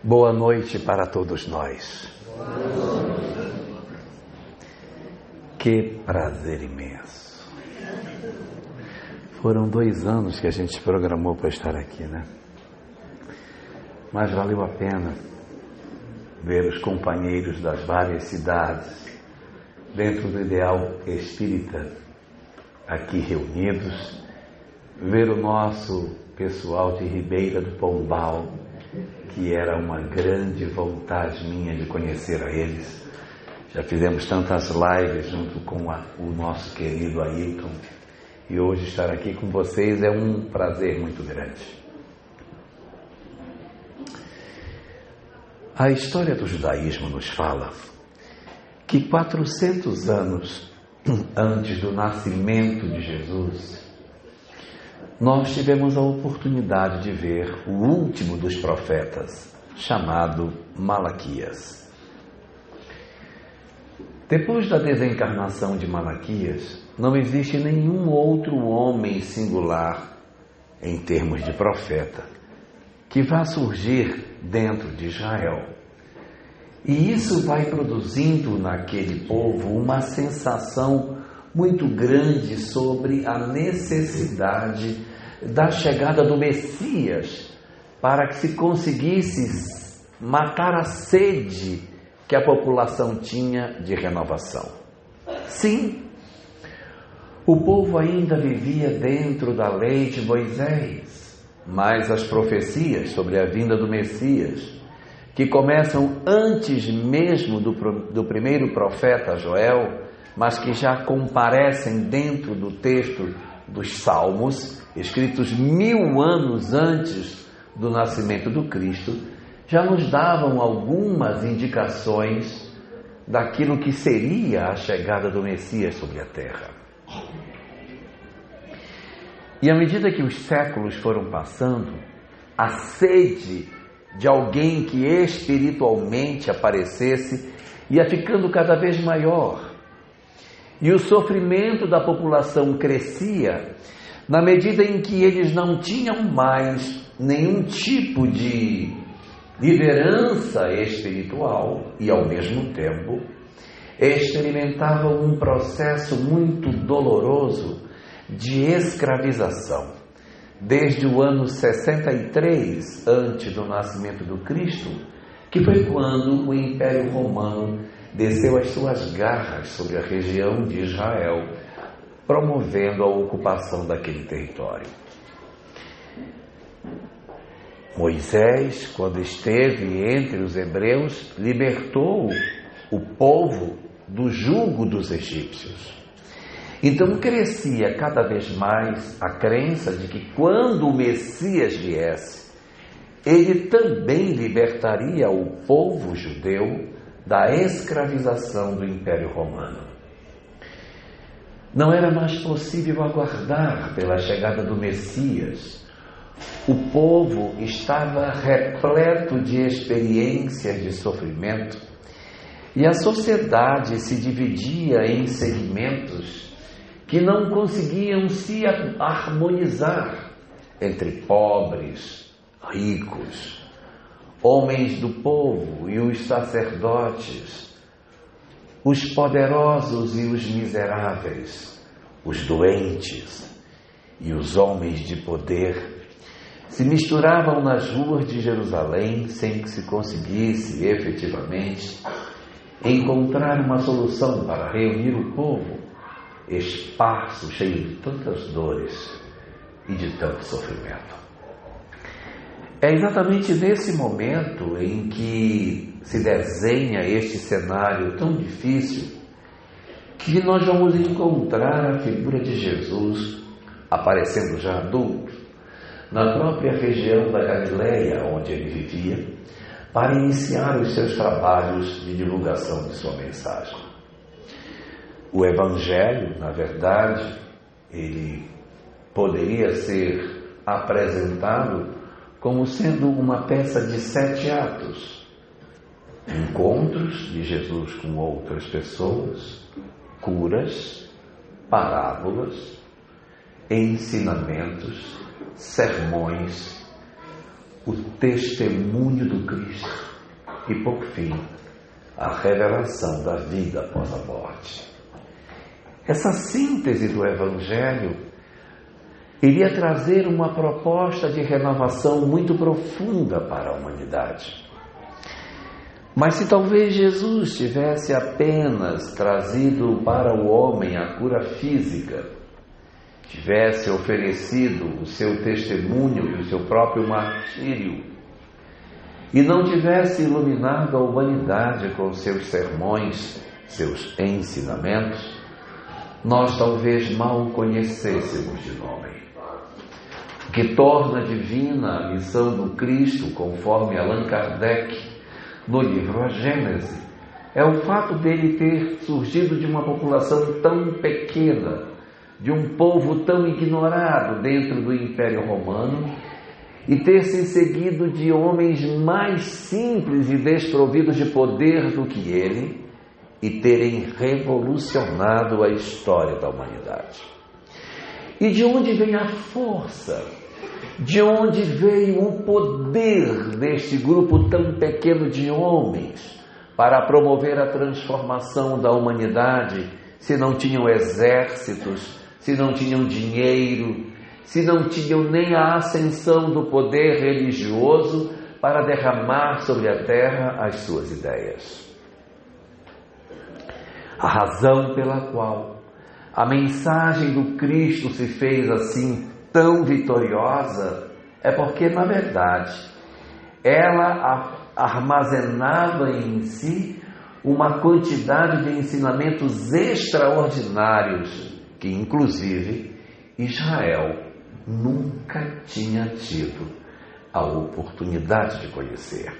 Boa noite para todos nós. Que prazer imenso. Foram 2 anos que a gente programou para estar aqui, né? Mas valeu a pena ver os companheiros das várias cidades, dentro do ideal espírita, aqui reunidos, ver o nosso pessoal de Ribeira do Pombal, que era uma grande vontade minha de conhecer a eles. Já fizemos tantas lives junto com o nosso querido Ailton, e hoje estar aqui com vocês é um prazer muito grande. A história do judaísmo nos fala que 400 anos antes do nascimento de Jesus, nós tivemos a oportunidade de ver o último dos profetas, chamado Malaquias. Depois da desencarnação de Malaquias, não existe nenhum outro homem singular, em termos de profeta, que vá surgir dentro de Israel. E isso vai produzindo naquele povo uma sensação muito grande sobre a necessidade da chegada do Messias, para que se conseguisse matar a sede que a população tinha de renovação. Sim, o povo ainda vivia dentro da lei de Moisés, mas as profecias sobre a vinda do Messias, que começam antes mesmo do primeiro profeta Joel, mas que já comparecem dentro do texto dos Salmos, escritos 1000 anos antes do nascimento do Cristo, já nos davam algumas indicações daquilo que seria a chegada do Messias sobre a terra. E à medida que os séculos foram passando, a sede de alguém que espiritualmente aparecesse ia ficando cada vez maior. E o sofrimento da população crescia na medida em que eles não tinham mais nenhum tipo de liderança espiritual e, ao mesmo tempo, experimentavam um processo muito doloroso de escravização. Desde o ano 63 antes do nascimento do Cristo, que foi quando o Império Romano desceu as suas garras sobre a região de Israel, promovendo a ocupação daquele território. Moisés, quando esteve entre os hebreus, libertou o povo do jugo dos egípcios. Então crescia cada vez mais a crença de que quando o Messias viesse, ele também libertaria o povo judeu da escravização do Império Romano. Não era mais possível aguardar pela chegada do Messias. O povo estava repleto de experiências de sofrimento e a sociedade se dividia em segmentos que não conseguiam se harmonizar entre pobres, ricos, homens do povo e os sacerdotes, os poderosos e os miseráveis, os doentes e os homens de poder, se misturavam nas ruas de Jerusalém sem que se conseguisse efetivamente encontrar uma solução para reunir o povo esparso, cheio de tantas dores e de tanto sofrimento. É exatamente nesse momento em que se desenha este cenário tão difícil que nós vamos encontrar a figura de Jesus aparecendo já adulto na própria região da Galileia, onde ele vivia, para iniciar os seus trabalhos de divulgação de sua mensagem. O Evangelho, na verdade, ele poderia ser apresentado como sendo uma peça de 7 atos. Encontros de Jesus com outras pessoas, curas, parábolas, ensinamentos, sermões, o testemunho do Cristo e, por fim, a revelação da vida após a morte. Essa síntese do Evangelho iria trazer uma proposta de renovação muito profunda para a humanidade. Mas se talvez Jesus tivesse apenas trazido para o homem a cura física, tivesse oferecido o seu testemunho e o seu próprio martírio, e não tivesse iluminado a humanidade com seus sermões, seus ensinamentos, nós talvez mal o conhecêssemos de nome. O que torna divina a missão do Cristo, conforme Allan Kardec, no livro A Gênese, é o fato dele ter surgido de uma população tão pequena, de um povo tão ignorado dentro do Império Romano, e ter se seguido de homens mais simples e desprovidos de poder do que ele, e terem revolucionado a história da humanidade. E de onde vem a força? De onde veio o poder deste grupo tão pequeno de homens para promover a transformação da humanidade, se não tinham exércitos, se não tinham dinheiro, se não tinham nem a ascensão do poder religioso para derramar sobre a terra as suas ideias? A razão pela qual a mensagem do Cristo se fez assim tão vitoriosa é porque, na verdade, ela armazenava em si uma quantidade de ensinamentos extraordinários que, inclusive, Israel nunca tinha tido a oportunidade de conhecer.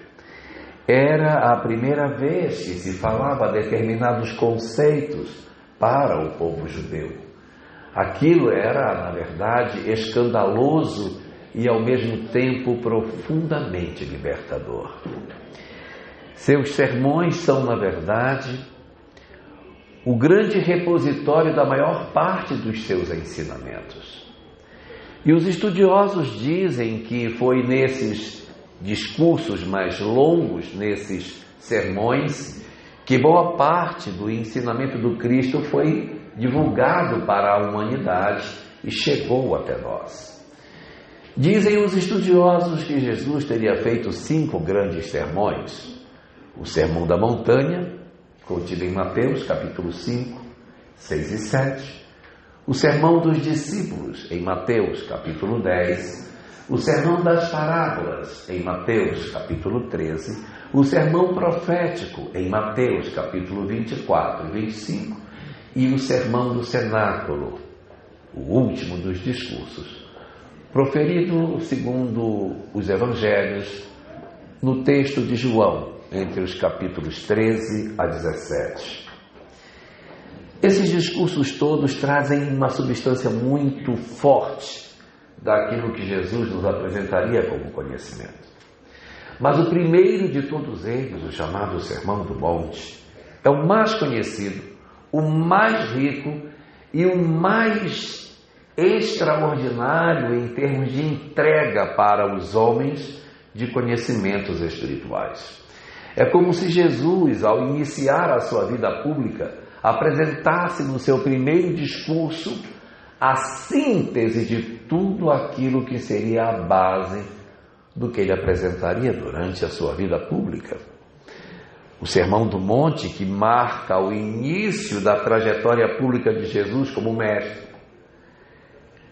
Era a primeira vez que se falava determinados conceitos para o povo judeu. Aquilo era, na verdade, escandaloso e, ao mesmo tempo, profundamente libertador. Seus sermões são, na verdade, o grande repositório da maior parte dos seus ensinamentos. E os estudiosos dizem que foi nesses discursos mais longos, nesses sermões, que boa parte do ensinamento do Cristo foi divulgado para a humanidade e chegou até nós. Dizem os estudiosos que Jesus teria feito 5 grandes sermões: o Sermão da Montanha, contido em Mateus, capítulo 5, 6 e 7, o Sermão dos Discípulos, em Mateus, capítulo 10, o Sermão das Parábolas, em Mateus, capítulo 13, o Sermão Profético, em Mateus, capítulo 24 e 25, e o Sermão do Cenáculo, o último dos discursos, proferido, segundo os Evangelhos, no texto de João, entre os capítulos 13 a 17. Esses discursos todos trazem uma substância muito forte daquilo que Jesus nos apresentaria como conhecimento. Mas o primeiro de todos eles, o chamado Sermão do Monte, é o mais conhecido, o mais rico e o mais extraordinário em termos de entrega para os homens de conhecimentos espirituais. É como se Jesus, ao iniciar a sua vida pública, apresentasse no seu primeiro discurso a síntese de tudo aquilo que seria a base do que ele apresentaria durante a sua vida pública. O Sermão do Monte, que marca o início da trajetória pública de Jesus como mestre,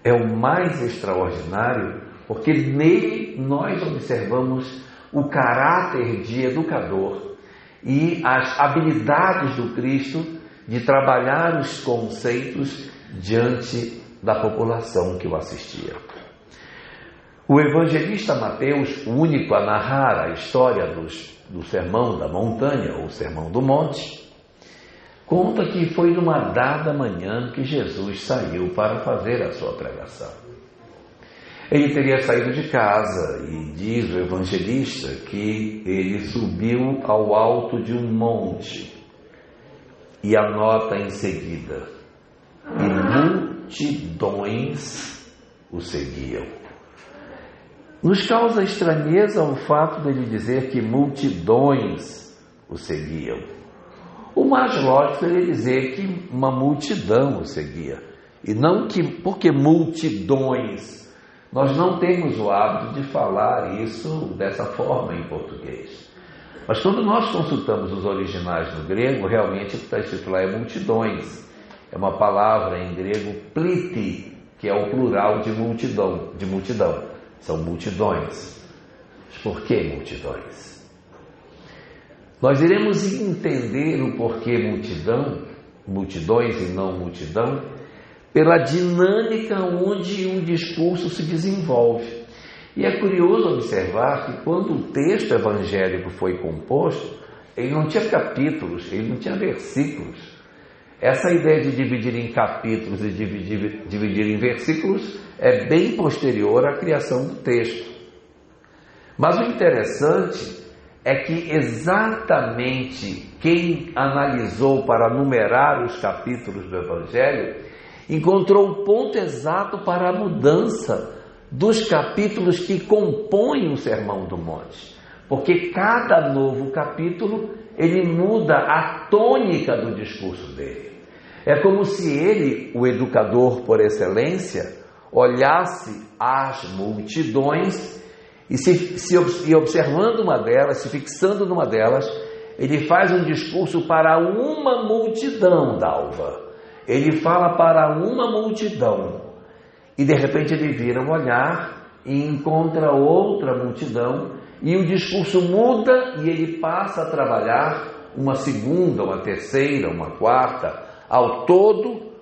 é o mais extraordinário porque nele nós observamos o caráter de educador e as habilidades do Cristo de trabalhar os conceitos diante da população que o assistia. O evangelista Mateus, o único a narrar a história do Sermão da Montanha, ou Sermão do Monte, conta que foi numa dada manhã que Jesus saiu para fazer a sua pregação. Ele teria saído de casa e diz o evangelista que ele subiu ao alto de um monte e anota em seguida: e multidões o seguiam. Nos causa estranheza o fato dele dizer que multidões o seguiam. O mais lógico é ele dizer que uma multidão o seguia. E não que, porque multidões. Nós não temos o hábito de falar isso dessa forma em português. Mas quando nós consultamos os originais no grego, realmente o que está escrito lá é multidões. É uma palavra em grego pliti, que é o plural de multidão. São multidões. Mas por que multidões? Nós iremos entender o porquê multidões e não multidão, pela dinâmica onde um discurso se desenvolve. E é curioso observar que quando o texto evangélico foi composto, ele não tinha capítulos, ele não tinha versículos. Essa ideia de dividir em capítulos e dividir em versículos é bem posterior à criação do texto. Mas o interessante é que exatamente quem analisou para numerar os capítulos do Evangelho encontrou o ponto exato para a mudança dos capítulos que compõem o Sermão do Monte. Porque cada novo capítulo, ele muda a tônica do discurso dele. É como se ele, o educador por excelência, olhasse as multidões e observando uma delas, se fixando numa delas, ele faz um discurso para uma multidão, Dalva. Ele fala para uma multidão. E de repente ele vira um olhar e encontra outra multidão, e o discurso muda e ele passa a trabalhar uma segunda, uma terceira, uma quarta. Ao todo,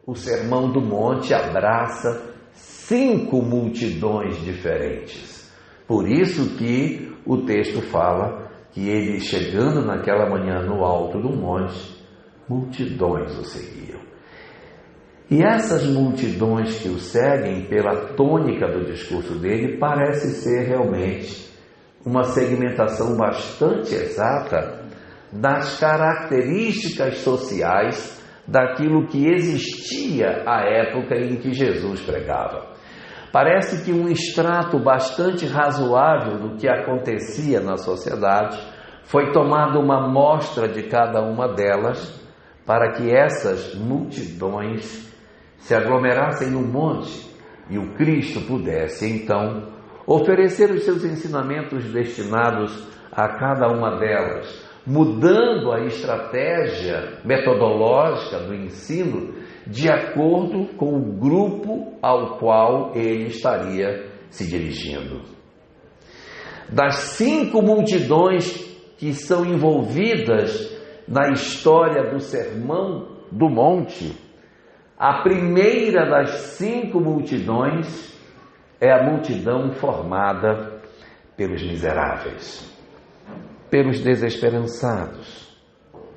o Sermão do Monte abraça 5 multidões diferentes. Por isso que o texto fala que ele, chegando naquela manhã no alto do monte, multidões o seguiam. E essas multidões que o seguem, pela tônica do discurso dele, parece ser realmente uma segmentação bastante exata das características sociais daquilo que existia à época em que Jesus pregava. Parece que um extrato bastante razoável do que acontecia na sociedade foi tomada uma amostra de cada uma delas para que essas multidões se aglomerassem no monte e o Cristo pudesse, então, oferecer os seus ensinamentos destinados a cada uma delas, mudando a estratégia metodológica do ensino de acordo com o grupo ao qual ele estaria se dirigindo. Das 5 multidões que são envolvidas na história do Sermão do Monte, a primeira das 5 multidões é a multidão formada pelos miseráveis, pelos desesperançados,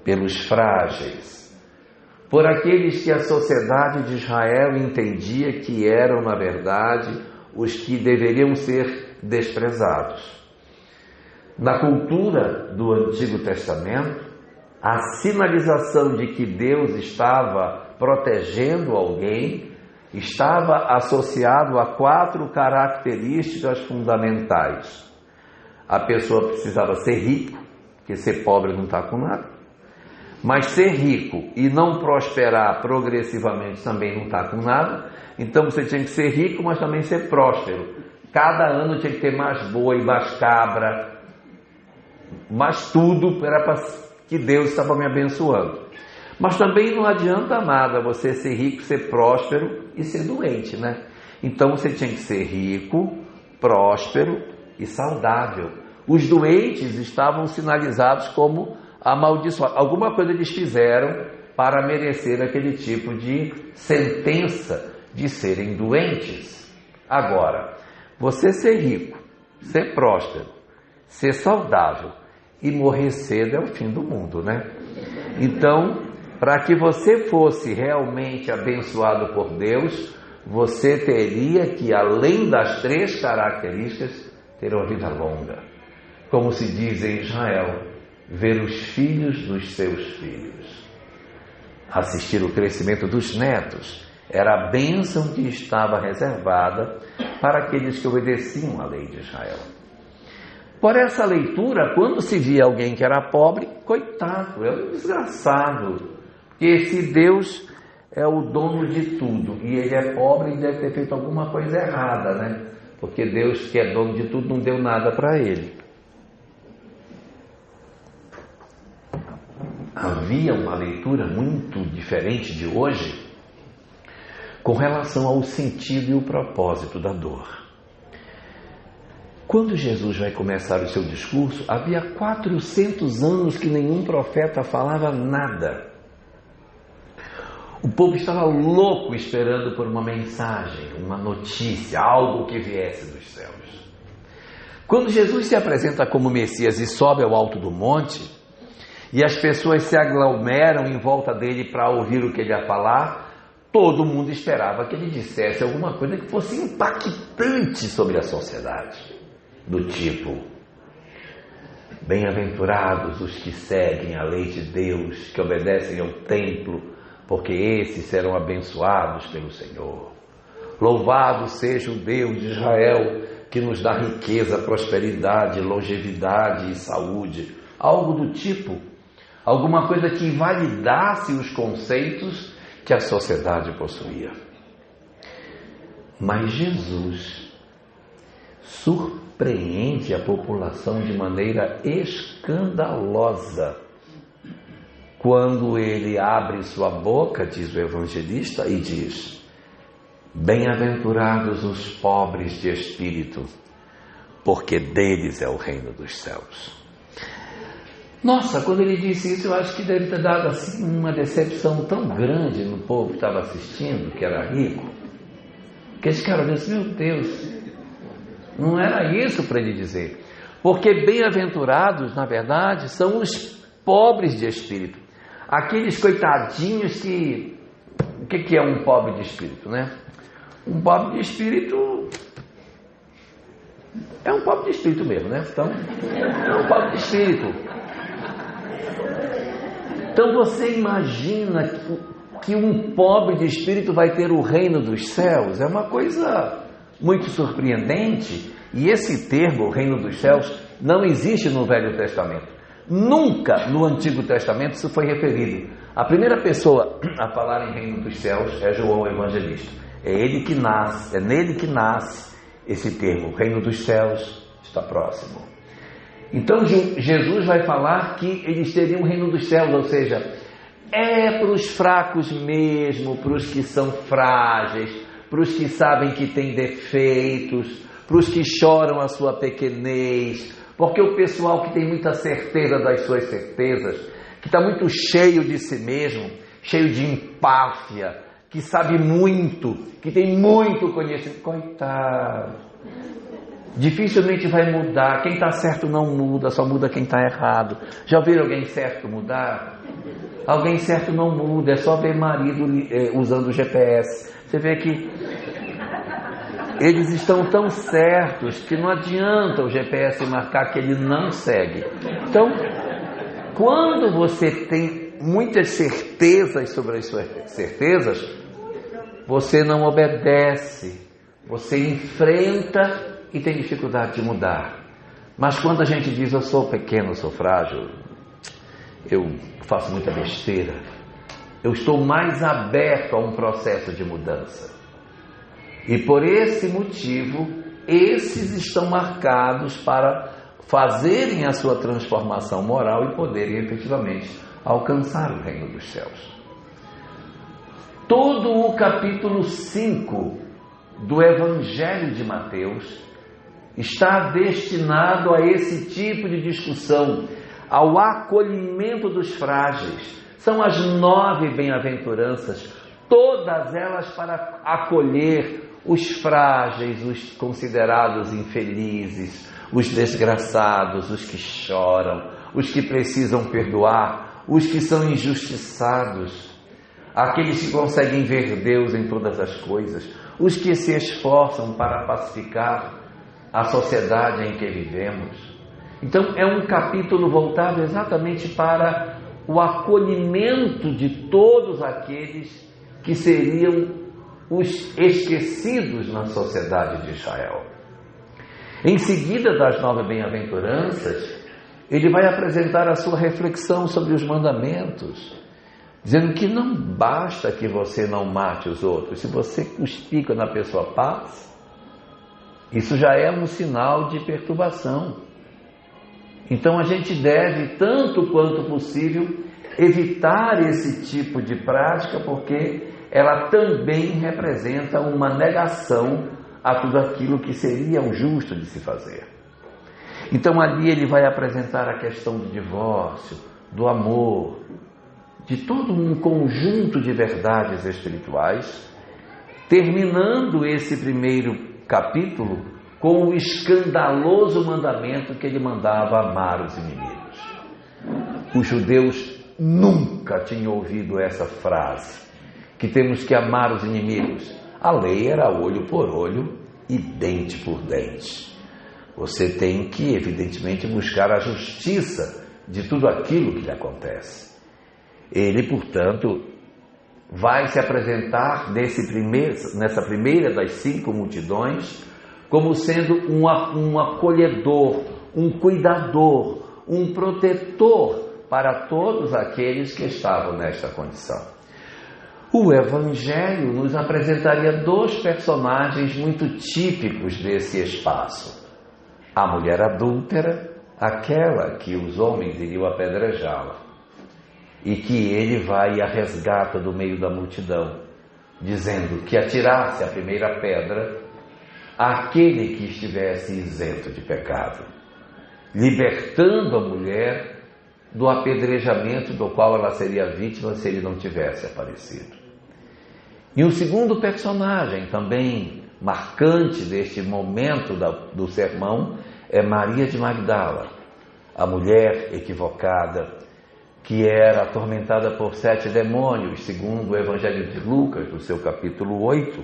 pelos frágeis, por aqueles que a sociedade de Israel entendia que eram, na verdade, os que deveriam ser desprezados. Na cultura do Antigo Testamento, a sinalização de que Deus estava protegendo alguém estava associado a 4 características fundamentais. A pessoa precisava ser rica, porque ser pobre não está com nada. Mas ser rico e não prosperar progressivamente também não está com nada. Então você tinha que ser rico, mas também ser próspero. Cada ano tinha que ter mais boi, mais cabra, mais tudo, era para que Deus estava me abençoando. Mas também não adianta nada você ser rico, ser próspero e ser doente, né? Então você tinha que ser rico, próspero e saudável. Os doentes estavam sinalizados como amaldiçoados. Alguma coisa eles fizeram para merecer aquele tipo de sentença de serem doentes. Agora, você ser rico, ser próspero, ser saudável e morrer cedo é o fim do mundo, né? Então, para que você fosse realmente abençoado por Deus, você teria que, além das 3 características, ter uma vida longa. Como se diz em Israel, ver os filhos dos seus filhos. Assistir o crescimento dos netos era a bênção que estava reservada para aqueles que obedeciam à lei de Israel. Por essa leitura, quando se via alguém que era pobre, coitado, é um desgraçado, porque esse Deus é o dono de tudo, e ele é pobre e deve ter feito alguma coisa errada, né? Porque Deus, que é dono de tudo, não deu nada para ele. Havia uma leitura muito diferente de hoje com relação ao sentido e o propósito da dor. Quando Jesus vai começar o seu discurso, havia 400 anos que nenhum profeta falava nada. O povo estava louco esperando por uma mensagem, uma notícia, algo que viesse dos céus. Quando Jesus se apresenta como Messias e sobe ao alto do monte, e as pessoas se aglomeram em volta dele para ouvir o que ele ia falar, todo mundo esperava que ele dissesse alguma coisa que fosse impactante sobre a sociedade. Do tipo: bem-aventurados os que seguem a lei de Deus, que obedecem ao templo, porque esses serão abençoados pelo Senhor. Louvado seja o Deus de Israel, que nos dá riqueza, prosperidade, longevidade e saúde. Algo do tipo, alguma coisa que invalidasse os conceitos que a sociedade possuía. Mas Jesus surpreende a população de maneira escandalosa quando ele abre sua boca, diz o evangelista, e diz: bem-aventurados os pobres de espírito, porque deles é o reino dos céus. Nossa, quando ele disse isso, eu acho que deve ter dado assim uma decepção tão grande no povo que estava assistindo, que era rico, que esse cara disse: meu Deus, não era isso para ele dizer. Porque bem-aventurados, na verdade, são os pobres de espírito. Aqueles coitadinhos que... O que é um pobre de espírito, né? Um pobre de espírito é um pobre de espírito mesmo, né? Então, é um pobre de espírito. Então você imagina que um pobre de espírito vai ter o reino dos céus? É uma coisa muito surpreendente. E esse termo, o reino dos céus, não existe no Velho Testamento. Nunca no Antigo Testamento isso foi referido. A primeira pessoa a falar em reino dos céus é João o Evangelista. É ele que nasce, é nele que nasce esse termo, o reino dos céus está próximo. Então Jesus vai falar que eles teriam o reino dos céus, ou seja, é para os fracos mesmo, para os que são frágeis, para os que sabem que têm defeitos, para os que choram a sua pequenez, porque o pessoal que tem muita certeza das suas certezas, que está muito cheio de si mesmo, cheio de empáfia, que sabe muito, que tem muito conhecimento, coitado, dificilmente vai mudar. Quem está certo não muda, só muda quem está errado. Já viram alguém certo mudar? Alguém certo não muda, é só ver marido usando o GPS. Você vê que eles estão tão certos que não adianta o GPS marcar que ele não segue. Então, quando você tem muitas certezas sobre as suas certezas, você não obedece, você enfrenta e tem dificuldade de mudar. Mas quando a gente diz: eu sou pequeno, eu sou frágil, eu faço muita besteira, eu estou mais aberto a um processo de mudança. E por esse motivo, esses estão marcados para fazerem a sua transformação moral e poderem efetivamente alcançar o reino dos céus. Todo o capítulo 5 do Evangelho de Mateus está destinado a esse tipo de discussão, ao acolhimento dos frágeis. São as 9 bem-aventuranças, todas elas para acolher os frágeis, os considerados infelizes, os desgraçados, os que choram, os que precisam perdoar, os que são injustiçados, aqueles que conseguem ver Deus em todas as coisas, os que se esforçam para pacificar a sociedade em que vivemos. Então é um capítulo voltado exatamente para o acolhimento de todos aqueles que seriam os esquecidos na sociedade de Israel. Em seguida das 9 bem-aventuranças, ele vai apresentar a sua reflexão sobre os mandamentos, dizendo que não basta que você não mate os outros. Se você cuspir quando a pessoa passa, isso já é um sinal de perturbação. Então a gente deve, tanto quanto possível, evitar esse tipo de prática, porque ela também representa uma negação a tudo aquilo que seria o justo de se fazer. Então ali ele vai apresentar a questão do divórcio, do amor, de todo um conjunto de verdades espirituais, terminando esse primeiro capítulo com o escandaloso mandamento que ele mandava amar os inimigos. Os judeus nunca tinham ouvido essa frase, que temos que amar os inimigos. A lei era olho por olho e dente por dente. Você tem que, evidentemente, buscar a justiça de tudo aquilo que lhe acontece. Ele, portanto, vai se apresentar nessa primeira das 5 multidões como sendo um acolhedor, um cuidador, um protetor para todos aqueles que estavam nesta condição. O Evangelho nos apresentaria 2 personagens muito típicos desse espaço. A mulher adúltera, aquela que os homens iriam apedrejá-la, e que ele vai a resgata do meio da multidão, dizendo que atirasse a primeira pedra àquele que estivesse isento de pecado, libertando a mulher do apedrejamento do qual ela seria vítima se ele não tivesse aparecido. E um segundo personagem também marcante deste momento do sermão é Maria de Magdala, a mulher equivocada que era atormentada por 7 demônios, segundo o Evangelho de Lucas, no seu capítulo 8,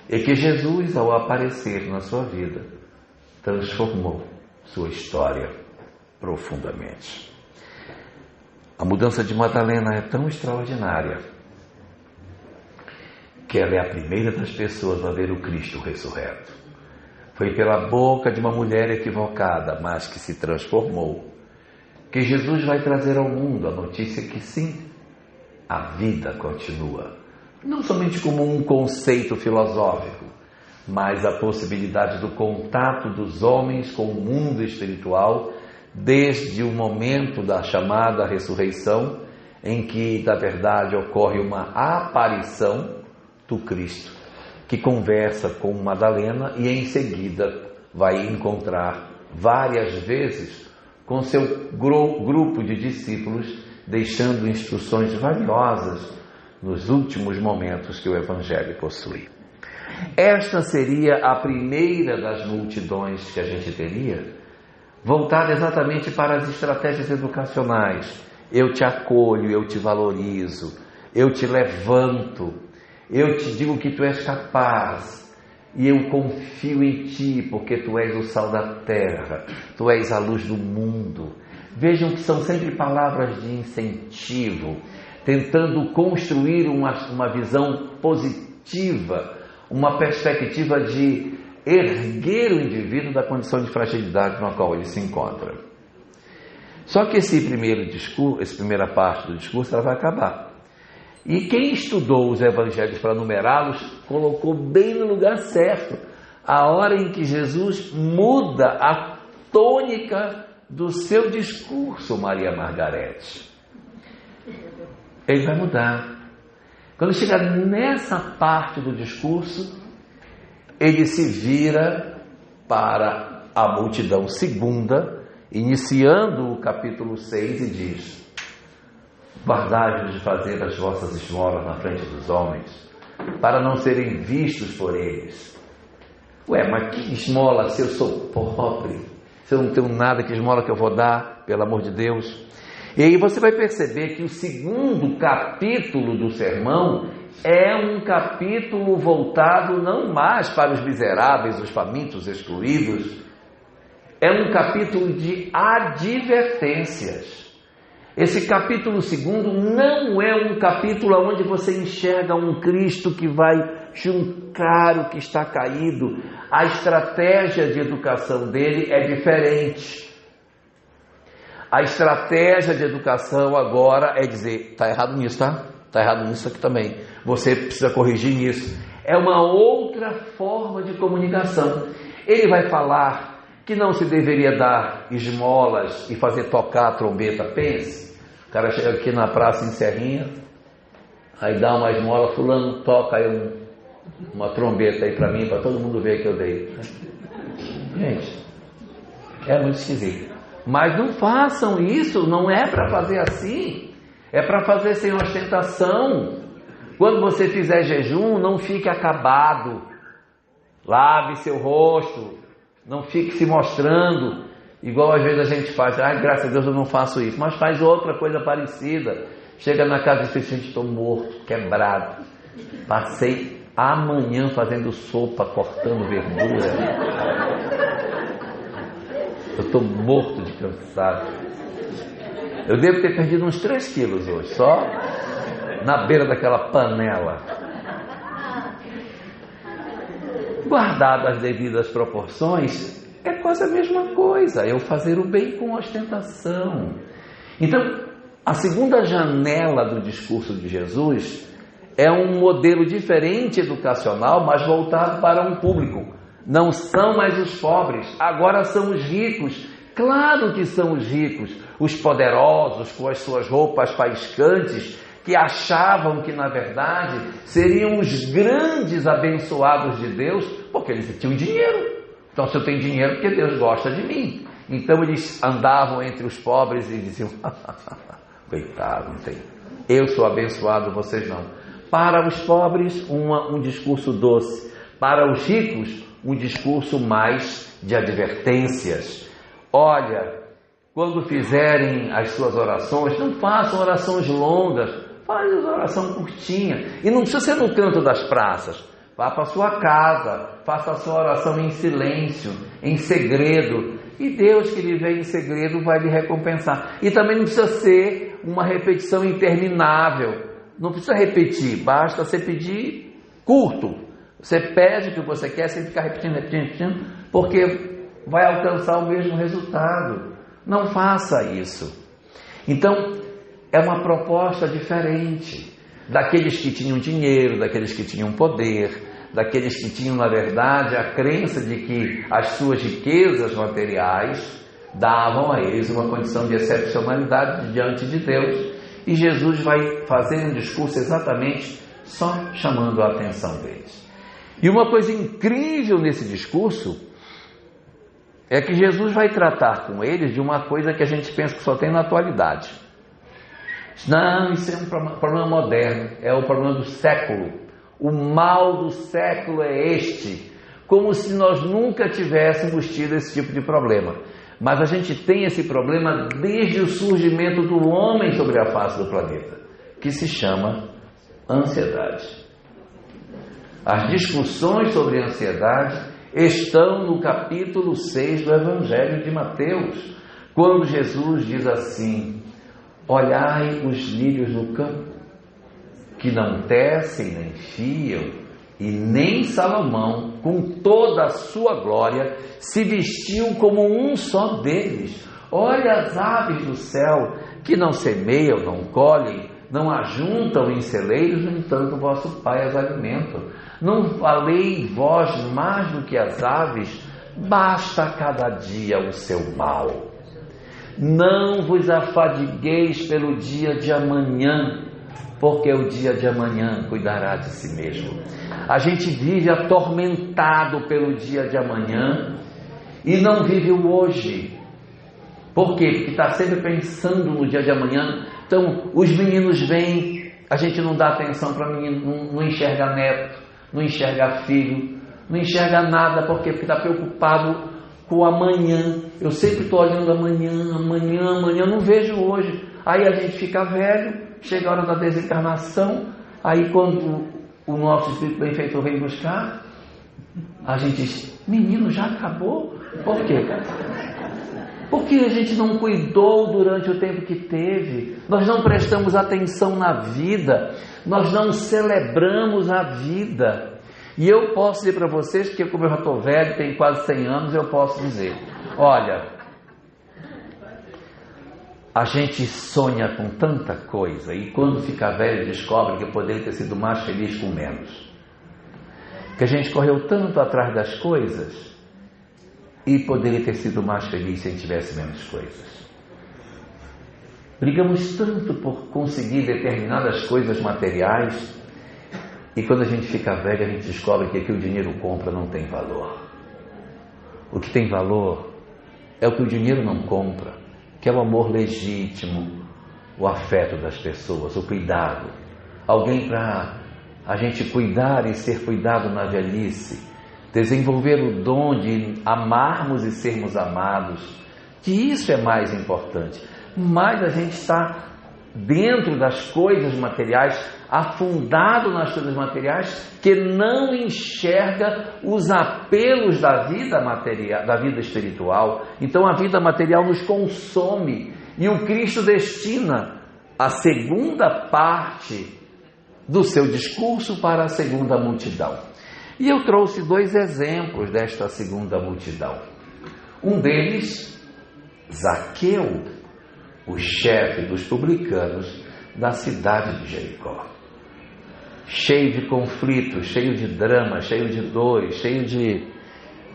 e que Jesus, ao aparecer na sua vida, transformou sua história profundamente. A mudança de Madalena é tão extraordinária que ela é a primeira das pessoas a ver o Cristo ressurreto. Foi pela boca de uma mulher equivocada, mas que se transformou, que Jesus vai trazer ao mundo a notícia que sim, a vida continua. Não somente como um conceito filosófico, mas a possibilidade do contato dos homens com o mundo espiritual, desde o momento da chamada ressurreição, em que, na verdade, ocorre uma aparição do Cristo, que conversa com Madalena e em seguida vai encontrar várias vezes com seu grupo de discípulos, deixando instruções valiosas nos últimos momentos que o Evangelho possui. Esta seria a primeira das multidões que a gente teria, voltada exatamente para as estratégias educacionais. Eu te acolho, eu te valorizo, eu te levanto, eu te digo que tu és capaz e eu confio em ti porque tu és o sal da terra, tu és a luz do mundo. Vejam que são sempre palavras de incentivo, tentando construir uma visão positiva, uma perspectiva de erguer o indivíduo da condição de fragilidade na qual ele se encontra. Só que essa primeira parte do discurso, ela vai acabar. E quem estudou os evangelhos para numerá-los, colocou bem no lugar certo, a hora em que Jesus muda a tônica do seu discurso, Maria Margarete. Ele vai mudar. Quando chega nessa parte do discurso, ele se vira para a multidão segunda, iniciando o capítulo 6, e diz: guardai-vos de fazer as vossas esmolas na frente dos homens, para não serem vistos por eles. Ué, mas que esmola se eu sou pobre? Se eu não tenho nada, que esmola que eu vou dar, pelo amor de Deus? E aí você vai perceber que o segundo capítulo do sermão é um capítulo voltado não mais para os miseráveis, os famintos, excluídos. É um capítulo de advertências. Esse capítulo segundo não é um capítulo onde você enxerga um Cristo que vai juncar o que está caído. A estratégia de educação dele é diferente. A estratégia de educação agora é dizer, está errado nisso, tá? Está errado nisso aqui também. Você precisa corrigir nisso. É uma outra forma de comunicação. Ele vai falar que não se deveria dar esmolas e fazer tocar a trombeta, pense. O cara chega aqui na praça em Serrinha, aí dá uma esmola, fulano, toca aí uma trombeta aí para mim, para todo mundo ver que eu dei. Gente, é muito esquisito. Mas não façam isso, não é para fazer assim, é para fazer sem ostentação. Quando você fizer jejum, não fique acabado, lave seu rosto, não fique se mostrando, igual às vezes a gente faz. Ai, graças a Deus eu não faço isso, mas faz outra coisa parecida. Chega na casa e diz, gente, estou morto, quebrado, passei a manhã fazendo sopa, cortando verdura. Eu estou morto de cansado. Eu devo ter perdido uns 3 quilos hoje, só na beira daquela panela. Guardado as devidas proporções, é quase a mesma coisa. Eu fazer o bem com ostentação. Então, a segunda janela do discurso de Jesus é um modelo diferente educacional, mas voltado para um público. Não são mais os pobres, agora são os ricos. Claro que são os ricos, os poderosos com as suas roupas faiscantes, que achavam que na verdade seriam os grandes abençoados de Deus, porque eles tinham dinheiro. Então, se eu tenho dinheiro, porque Deus gosta de mim. Então eles andavam entre os pobres e diziam, coitado, não tem. Eu sou abençoado, vocês não. Para os pobres, um discurso doce. Para os ricos, um discurso mais de advertências. Olha, quando fizerem as suas orações, não façam orações longas, faz oração curtinha. E não precisa ser no canto das praças. Vá para a sua casa, faça a sua oração em silêncio, em segredo. E Deus que lhe vê em segredo vai lhe recompensar. E também não precisa ser uma repetição interminável. Não precisa repetir, basta você pedir curto. Você pede o que você quer sem ficar repetindo, porque vai alcançar o mesmo resultado. Não faça isso. Então, é uma proposta diferente daqueles que tinham dinheiro, daqueles que tinham poder, daqueles que tinham, na verdade, a crença de que as suas riquezas materiais davam a eles uma condição de excepcionalidade diante de Deus. E Jesus vai fazer um discurso exatamente só chamando a atenção deles. E uma coisa incrível nesse discurso é que Jesus vai tratar com eles de uma coisa que a gente pensa que só tem na atualidade. Não, isso é um problema moderno, é o problema do século. O mal do século é este. Como se nós nunca tivéssemos tido esse tipo de problema. Mas a gente tem esse problema desde o surgimento do homem sobre a face do planeta, que se chama ansiedade. As discussões sobre ansiedade estão no capítulo 6 do Evangelho de Mateus, quando Jesus diz assim: olhai os lírios do campo, que não tecem nem fiam, e nem Salomão, com toda a sua glória, se vestiu como um só deles. Olha as aves do céu, que não semeiam, não colhem, não ajuntam em celeiros, no entanto vosso Pai as alimenta. Não valei vós mais do que as aves? Basta a cada dia o seu mal. Não vos afadigueis pelo dia de amanhã, porque o dia de amanhã cuidará de si mesmo. A gente vive atormentado pelo dia de amanhã e não vive o hoje. Por quê? Porque está sempre pensando no dia de amanhã. Então, os meninos vêm, a gente não dá atenção para menino, não enxerga neto, não enxerga filho, não enxerga nada, porque está preocupado com o amanhã. Eu sempre estou olhando amanhã, não vejo hoje. Aí a gente fica velho, chega a hora da desencarnação, aí quando o nosso espírito benfeitor vem buscar, a gente diz: menino, já acabou? Por quê? Porque a gente não cuidou durante o tempo que teve, nós não prestamos atenção na vida, nós não celebramos a vida. E eu posso dizer para vocês que, como eu já estou velho, tenho quase 100 anos, eu posso dizer: olha, a gente sonha com tanta coisa e quando fica velho descobre que poderia ter sido mais feliz com menos. Que a gente correu tanto atrás das coisas e poderia ter sido mais feliz se a gente tivesse menos coisas. Brigamos tanto por conseguir determinadas coisas materiais e quando a gente fica velho a gente descobre que o que o dinheiro compra não tem valor. O que tem valor é o que o dinheiro não compra, que é o amor legítimo, o afeto das pessoas, o cuidado. Alguém para a gente cuidar e ser cuidado na velhice, desenvolver o dom de amarmos e sermos amados, que isso é mais importante. Mas a gente está dentro das coisas materiais, afundado nas coisas materiais, que não enxerga os apelos da vida material, da vida espiritual. Então a vida material nos consome e o Cristo destina a segunda parte do seu discurso para a segunda multidão. E eu trouxe 2 exemplos desta segunda multidão. Um deles, Zaqueu, o chefe dos publicanos da cidade de Jericó. Cheio de conflitos, cheio de drama, cheio de dores, cheio de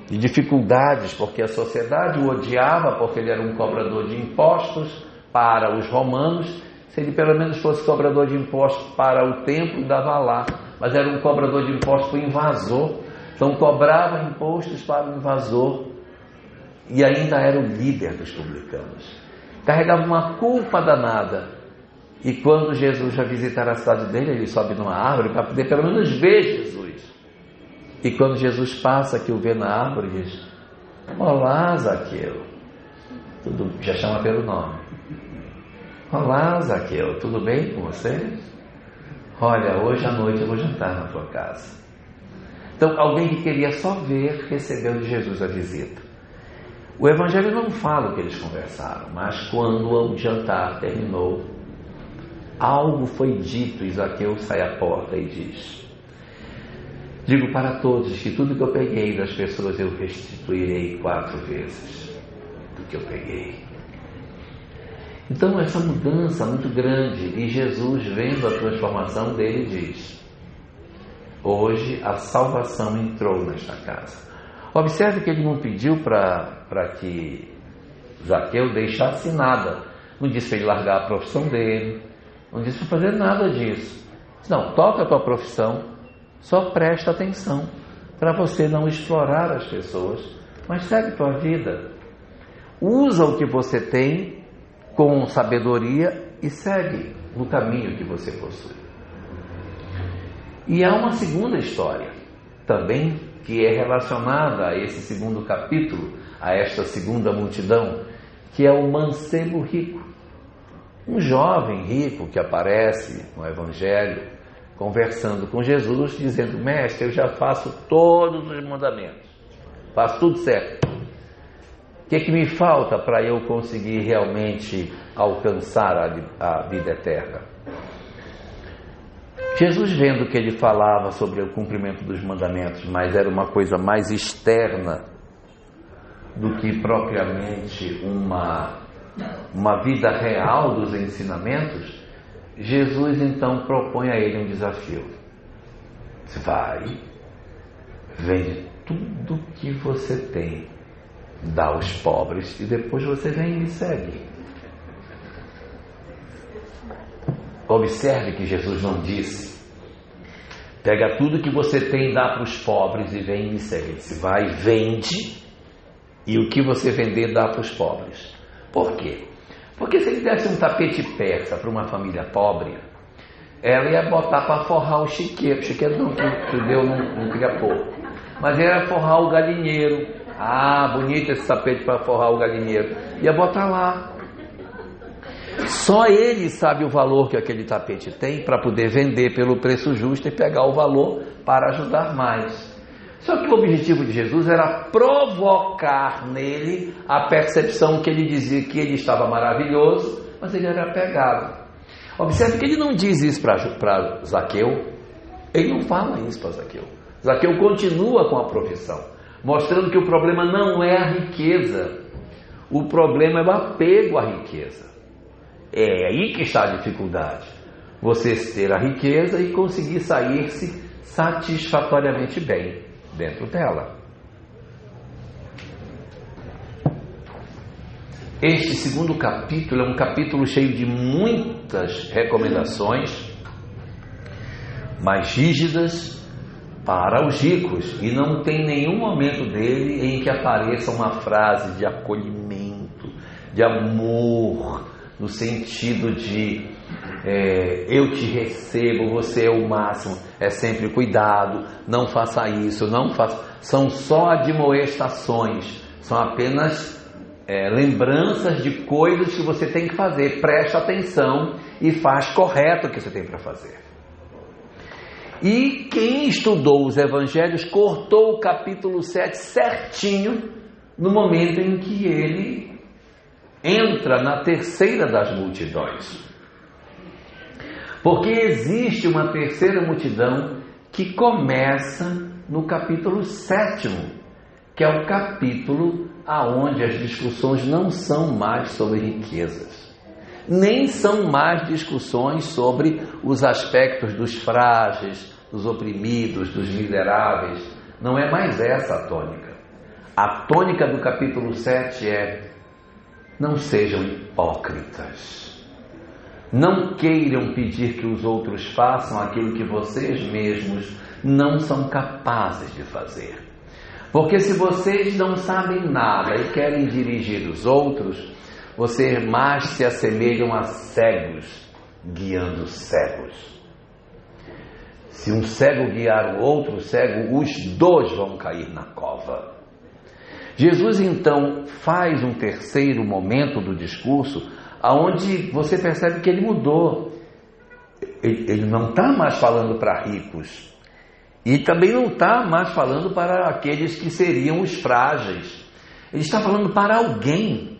dificuldades, porque a sociedade o odiava, porque ele era um cobrador de impostos para os romanos. Se ele pelo menos fosse cobrador de impostos para o templo, dava lá. Mas era um cobrador de impostos para o invasor. Então cobrava impostos para o invasor e ainda era o líder dos publicanos. Carregava uma culpa danada. E quando Jesus vai visitar a cidade dele, ele sobe numa árvore para poder pelo menos ver Jesus. E quando Jesus passa, que o vê na árvore, diz: olá, Zaqueu. Tudo, já chama pelo nome. Olá, Zaqueu, tudo bem com você? Olha, hoje à noite eu vou jantar na tua casa. Então, alguém que queria só ver, recebeu de Jesus a visita. O Evangelho não fala o que eles conversaram, mas quando o jantar terminou, algo foi dito e Zaqueu sai à porta e diz: digo para todos que tudo que eu peguei das pessoas eu restituirei 4 vezes do que eu peguei. Então essa mudança muito grande, e Jesus, vendo a transformação dele, diz: hoje a salvação entrou nesta casa. Observe que ele não pediu para que Zaqueu deixasse nada. Não disse para ele largar a profissão dele, não disse para fazer nada disso. Não, toca a tua profissão, só presta atenção para você não explorar as pessoas, mas segue tua vida. Usa o que você tem com sabedoria e segue no caminho que você possui. E há uma segunda história também que é relacionada a esse segundo capítulo, a esta segunda multidão, que é o mancebo rico. Um jovem rico que aparece no Evangelho conversando com Jesus, dizendo: mestre, eu já faço todos os mandamentos, faço tudo certo. O que me falta para eu conseguir realmente alcançar a vida eterna? Jesus, vendo que ele falava sobre o cumprimento dos mandamentos, mas era uma coisa mais externa do que propriamente uma vida real dos ensinamentos, Jesus então propõe a ele um desafio. Vai, vende tudo que você tem, dá aos pobres e depois você vem e me segue. Observe que Jesus não disse: pega tudo que você tem e dá para os pobres e vem e me segue. Ele disse: vai, vende, e o que você vender dá para os pobres. Por quê? Porque se ele desse um tapete persa para uma família pobre, ela ia botar para forrar o chiqueiro. O chiqueiro não, que o Deus não queria pôr, mas ia forrar o galinheiro. Ah, bonito esse tapete para forrar o galinheiro. Ia botar lá. Só ele sabe o valor que aquele tapete tem para poder vender pelo preço justo e pegar o valor para ajudar mais. Só que o objetivo de Jesus era provocar nele a percepção que ele dizia que ele estava maravilhoso, mas ele era apegado. Observe que ele não diz isso para Zaqueu. Ele não fala isso para Zaqueu. Zaqueu continua com a profissão, mostrando que o problema não é a riqueza, o problema é o apego à riqueza. É aí que está a dificuldade. Você ter a riqueza e conseguir sair-se satisfatoriamente bem dentro dela. Este segundo capítulo é um capítulo cheio de muitas recomendações, mais rígidas para os ricos, e não tem nenhum momento dele em que apareça uma frase de acolhimento, de amor, no sentido de eu te recebo, você é o máximo, é sempre cuidado, não faça isso, não faça. São só admoestações, são apenas lembranças de coisas que você tem que fazer. Presta atenção e faz correto o que você tem para fazer. E quem estudou os evangelhos cortou o capítulo 7 certinho no momento em que ele entra na terceira das multidões. Porque existe uma terceira multidão que começa no capítulo 7º, que é o capítulo aonde as discussões não são mais sobre riquezas, nem são mais discussões sobre os aspectos dos frágeis, dos oprimidos, dos miseráveis. Não é mais essa a tônica. A tônica do capítulo 7 é: não sejam hipócritas. Não queiram pedir que os outros façam aquilo que vocês mesmos não são capazes de fazer. Porque se vocês não sabem nada e querem dirigir os outros, vocês mais se assemelham a cegos guiando cegos. Se um cego guiar o outro cego, os dois vão cair na cova. Jesus então faz um terceiro momento do discurso, aonde você percebe que ele mudou. Ele não está mais falando para ricos, e também não está mais falando para aqueles que seriam os frágeis. Ele está falando para alguém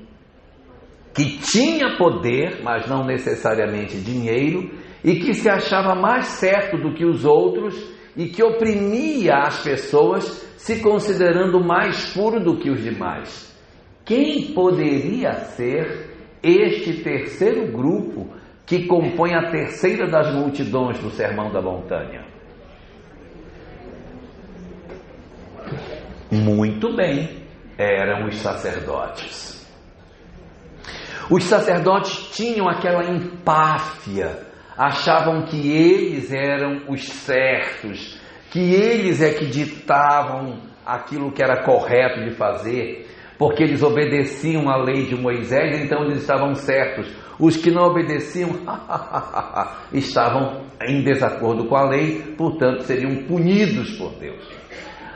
que tinha poder, mas não necessariamente dinheiro, e que se achava mais certo do que os outros e que oprimia as pessoas, se considerando mais puro do que os demais. Quem poderia ser este terceiro grupo que compõe a terceira das multidões do Sermão da Montanha? Muito bem, eram os sacerdotes. Os sacerdotes tinham aquela empáfia, achavam que eles eram os certos, que eles é que ditavam aquilo que era correto de fazer, porque eles obedeciam à lei de Moisés, então eles estavam certos. Os que não obedeciam estavam em desacordo com a lei, portanto seriam punidos por Deus.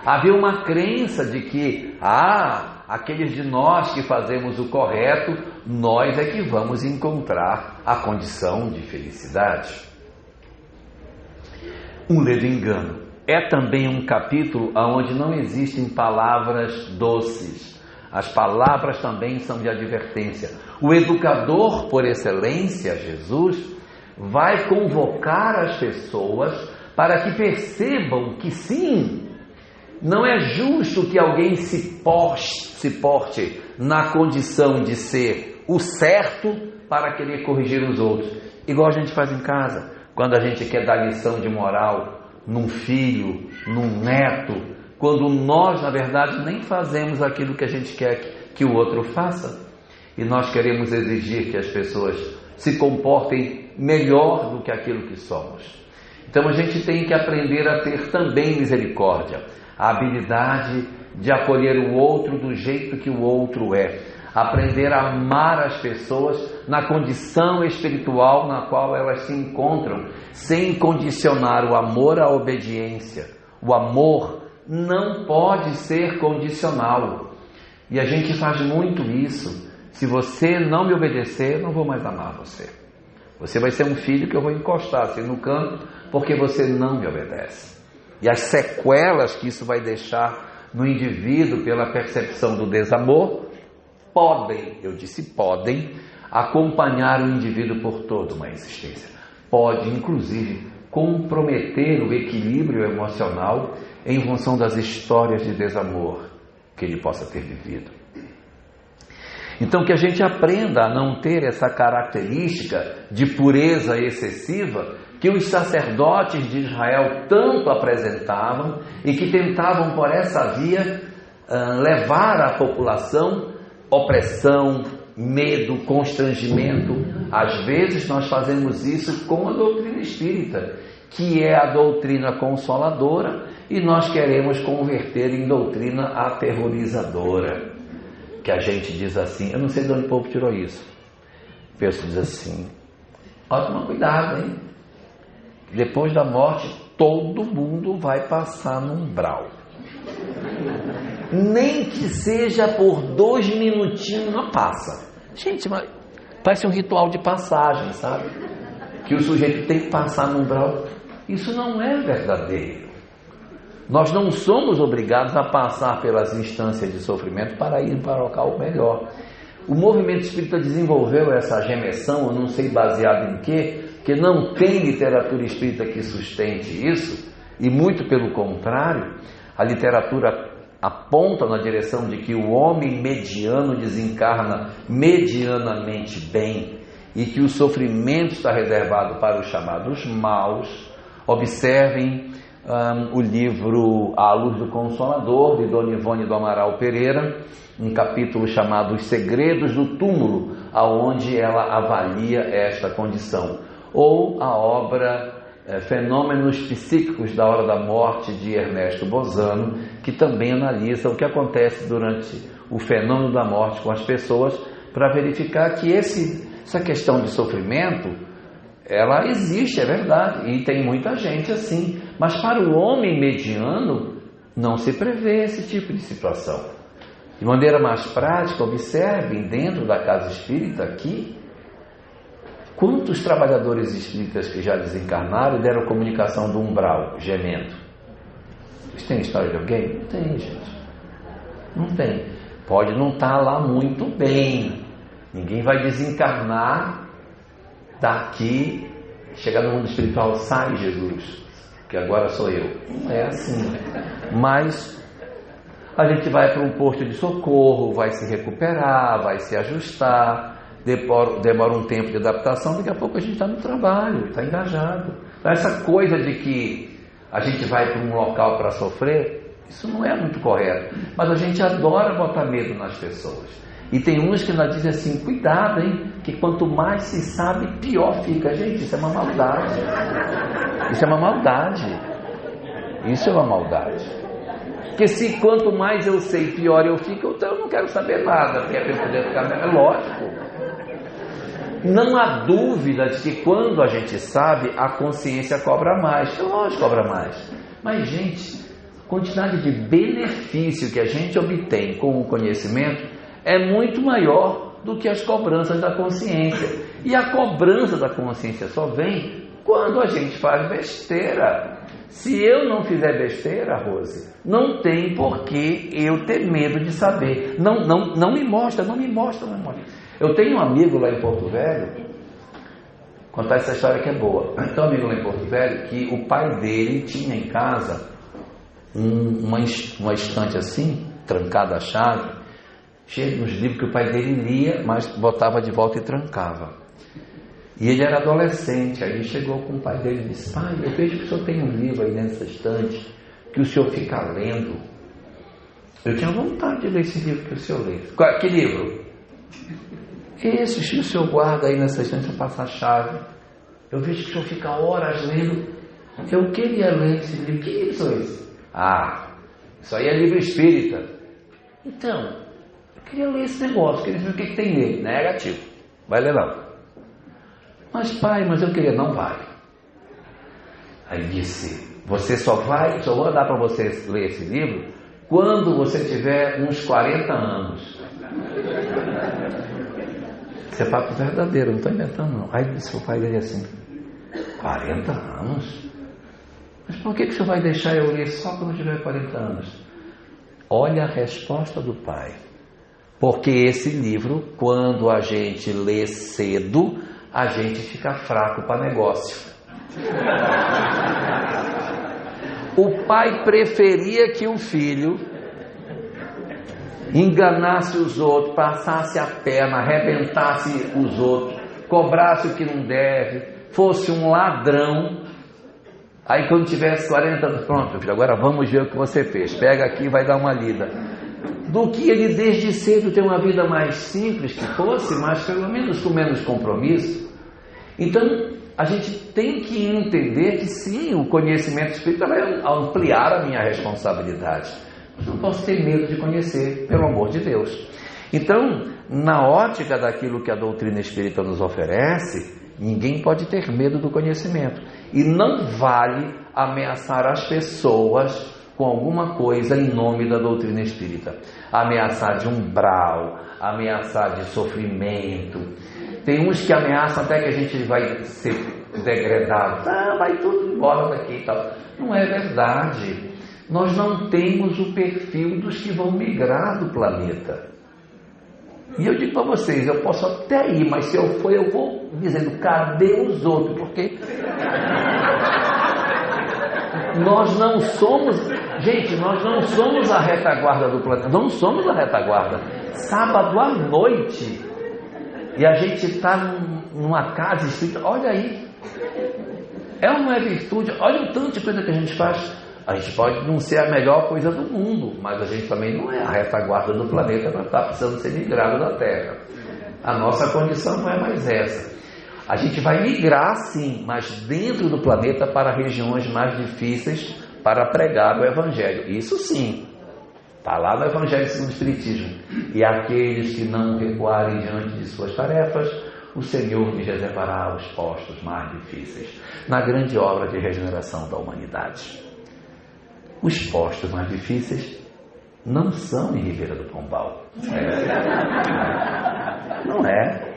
Havia uma crença de que, aqueles de nós que fazemos o correto, nós é que vamos encontrar a condição de felicidade. Um ledo engano. É também um capítulo onde não existem palavras doces. As palavras também são de advertência. O educador por excelência, Jesus, vai convocar as pessoas para que percebam que sim, não é justo que alguém se porte na condição de ser o certo para querer corrigir os outros. Igual a gente faz em casa, quando a gente quer dar lição de moral num filho, num neto, quando nós, na verdade, nem fazemos aquilo que a gente quer que o outro faça. E nós queremos exigir que as pessoas se comportem melhor do que aquilo que somos. Então a gente tem que aprender a ter também misericórdia, a habilidade de acolher o outro do jeito que o outro é, aprender a amar as pessoas na condição espiritual na qual elas se encontram, sem condicionar o amor à obediência. O amor não pode ser condicional, e a gente faz muito isso. Se você não me obedecer, eu não vou mais amar você. Você vai ser um filho que eu vou encostar assim no canto, porque você não me obedece. E as sequelas que isso vai deixar no indivíduo pela percepção do desamor podem, eu disse podem, acompanhar o indivíduo por toda uma existência. Pode, inclusive, comprometer o equilíbrio emocional em função das histórias de desamor que ele possa ter vivido. Então, que a gente aprenda a não ter essa característica de pureza excessiva que os sacerdotes de Israel tanto apresentavam e que tentavam por essa via levar à população opressão, medo, constrangimento. Às vezes nós fazemos isso com a doutrina espírita, que é a doutrina consoladora, e nós queremos converter em doutrina aterrorizadora, que a gente diz assim, eu não sei de onde o povo tirou isso. O pessoal diz assim, ó, toma cuidado, hein? Depois da morte, todo mundo vai passar no umbral. Nem que seja por 2 minutinhos, não passa. Gente, mas parece um ritual de passagem, sabe? Que o sujeito tem que passar no umbral. Isso não é verdadeiro. Nós não somos obrigados a passar pelas instâncias de sofrimento para ir para o local melhor. O movimento espírita desenvolveu essa gemessão, eu não sei baseado em quê, que não tem literatura espírita que sustente isso, e muito pelo contrário, a literatura aponta na direção de que o homem mediano desencarna medianamente bem e que o sofrimento está reservado para os chamados maus. Observem o livro A Luz do Consolador, de Dona Ivone do Amaral Pereira, um capítulo chamado Os Segredos do Túmulo, aonde ela avalia esta condição. Ou a obra Fenômenos Psíquicos da Hora da Morte, de Ernesto Bozano, que também analisa o que acontece durante o fenômeno da morte com as pessoas, para verificar que essa questão de sofrimento, ela existe, é verdade, e tem muita gente assim, mas para o homem mediano não se prevê esse tipo de situação. De maneira mais prática, observem dentro da casa espírita aqui, quantos trabalhadores espíritas que já desencarnaram deram comunicação do umbral, gemendo? Vocês têm história de alguém? Não tem, gente. Não tem. Pode não estar lá muito bem. Ninguém vai desencarnar daqui, chegar no mundo espiritual, sai Jesus, que agora sou eu. Não é assim. Mas a gente vai para um posto de socorro, vai se recuperar, vai se ajustar, demora um tempo de adaptação, daqui a pouco a gente está no trabalho, está engajado. Essa coisa de que a gente vai para um local para sofrer, isso não é muito correto. Mas a gente adora botar medo nas pessoas. E tem uns que ainda dizem assim, cuidado, hein, que quanto mais se sabe, pior fica. Gente, isso é uma maldade. Isso é uma maldade. Isso é uma maldade. Porque se quanto mais eu sei, pior eu fico, então eu não quero saber nada, porque é para eu poder ficar... É lógico. Não há dúvida de que quando a gente sabe, a consciência cobra mais. É lógico, cobra mais. Mas, gente, a quantidade de benefício que a gente obtém com o conhecimento é muito maior do que as cobranças da consciência. E a cobrança da consciência só vem quando a gente faz besteira. Se eu não fizer besteira, Rose, não tem por que eu ter medo de saber. Não me mostra. Eu tenho um amigo lá em Porto Velho, contar essa história que é boa. Tem um amigo lá em Porto Velho que o pai dele tinha em casa uma estante assim, trancada a chave, cheio dos livros que o pai dele lia, mas botava de volta e trancava. E ele era adolescente, aí chegou com o pai dele e disse, pai, eu vejo que o senhor tem um livro aí nessa estante, que o senhor fica lendo. Eu tinha vontade de ler esse livro que o senhor lê. Que livro? Esse que o senhor guarda aí nessa estante para passar a chave. Eu vejo que o senhor fica horas lendo. Eu queria ler esse livro. Que livro é esse? Ah, isso aí é livro espírita. Então, eu queria ler esse negócio, queria ver o que tem nele. Negativo. Vai ler não. Mas pai, eu queria, não vai. Aí disse, você só vou dar para você ler esse livro quando você tiver uns 40 anos. Isso é papo verdadeiro, não estou inventando não. Aí disse o pai dele assim, 40 anos? Mas por que você vai deixar eu ler só quando tiver 40 anos? Olha a resposta do pai. Porque esse livro, quando a gente lê cedo, a gente fica fraco para negócio. O pai preferia que o filho enganasse os outros, passasse a perna, arrebentasse os outros, cobrasse o que não deve, fosse um ladrão. Aí quando tivesse 40 anos, pronto, meu filho, agora vamos ver o que você fez, pega aqui e vai dar uma lida. Do que ele desde cedo ter uma vida mais simples que fosse, mas pelo menos com menos compromisso. Então a gente tem que entender que sim, o conhecimento espírita vai ampliar a minha responsabilidade. Mas não posso ter medo de conhecer, pelo amor de Deus. Então, na ótica daquilo que a doutrina espírita nos oferece, ninguém pode ter medo do conhecimento. E não vale ameaçar as pessoas com alguma coisa em nome da doutrina espírita. Ameaçar de umbral, ameaçar de sofrimento. Tem uns que ameaçam até que a gente vai ser degradado. Vai tudo embora daqui e tal. Não é verdade. Nós não temos o perfil dos que vão migrar do planeta. E eu digo para vocês, eu posso até ir, mas se eu for, eu vou dizendo, cadê os outros? Porque nós não somos, gente, nós não somos a retaguarda do planeta, não somos a retaguarda. Sábado à noite, e a gente está numa casa espírita, olha aí, é ou não é virtude? Olha o tanto de coisa que a gente faz. A gente pode não ser a melhor coisa do mundo, mas a gente também não é a retaguarda do planeta para estar precisando ser migrado da Terra. A nossa condição não é mais essa. A gente vai migrar sim, mas dentro do planeta para regiões mais difíceis para pregar o Evangelho. Isso sim, está lá no Evangelho segundo o Espiritismo. E aqueles que não recuarem diante de suas tarefas, o Senhor lhes reservará os postos mais difíceis na grande obra de regeneração da humanidade. Os postos mais difíceis não são em Ribeira do Pombal. Não é.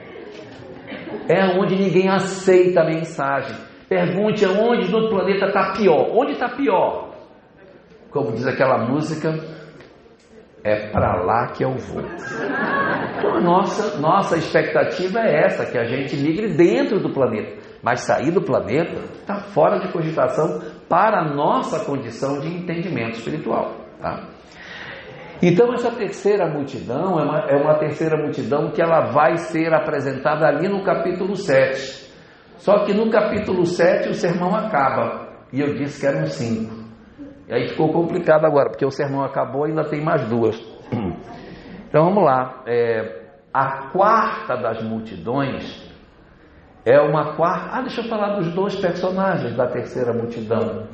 É onde ninguém aceita a mensagem. Pergunte aonde no planeta está pior. Onde está pior? Como diz aquela música, é para lá que eu vou. Então a nossa expectativa é essa, que a gente migre dentro do planeta. Mas sair do planeta está fora de cogitação para a nossa condição de entendimento espiritual. Tá? Então essa terceira multidão é uma terceira multidão que ela vai ser apresentada ali no capítulo 7. Só que no capítulo 7 o sermão acaba. E eu disse que eram 5. E aí ficou complicado agora, porque o sermão acabou e ainda tem mais 2. Então vamos lá. A quarta das multidões é uma quarta... deixa eu falar dos 2 personagens da terceira multidão.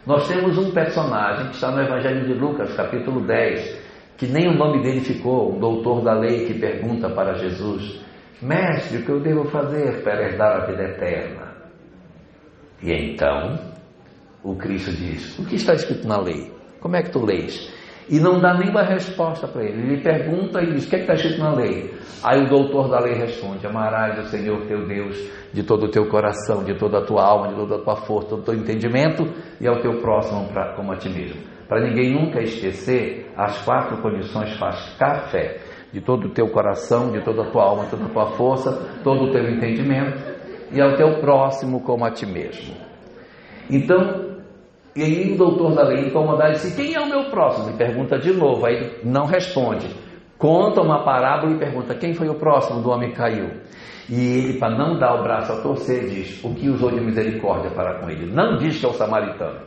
Nós temos um personagem que está no Evangelho de Lucas, capítulo 10, que nem o nome dele ficou, o doutor da lei que pergunta para Jesus: Mestre, o que eu devo fazer para herdar a vida eterna? E então, o Cristo diz: o que está escrito na lei? Como é que tu lês? E não dá nenhuma resposta para ele. Ele pergunta e diz: o que é que está escrito na lei? Aí o doutor da lei responde: amarás o Senhor teu Deus de todo o teu coração, de toda a tua alma, de toda a tua força, de todo o teu entendimento, e ao teu próximo como a ti mesmo. Para ninguém nunca esquecer as 4 condições faz café: de todo o teu coração, de toda a tua alma, de toda a tua força, todo o teu entendimento, e ao teu próximo como a ti mesmo. Então, e aí o doutor da lei incomodado disse: quem é o meu próximo? E pergunta de novo, aí ele não responde. Conta uma parábola e pergunta: quem foi o próximo do homem que caiu? E ele, para não dar o braço a torcer, diz: o que usou de misericórdia para com ele? Não diz que é o samaritano.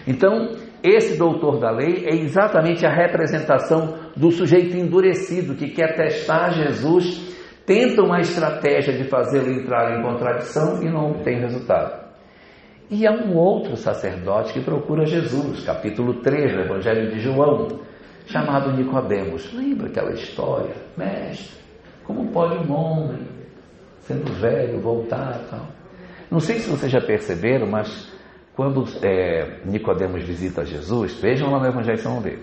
Então, esse doutor da lei é exatamente a representação do sujeito endurecido que quer testar Jesus, tenta uma estratégia de fazê-lo entrar em contradição e não obtém resultado. E há um outro sacerdote que procura Jesus, capítulo 3 do Evangelho de João, chamado Nicodemos. Lembra aquela história? Mestre, como pode um homem, sendo velho, voltar e tal? Não sei se vocês já perceberam, mas quando Nicodemos visita Jesus, vejam lá no Evangelho de São João.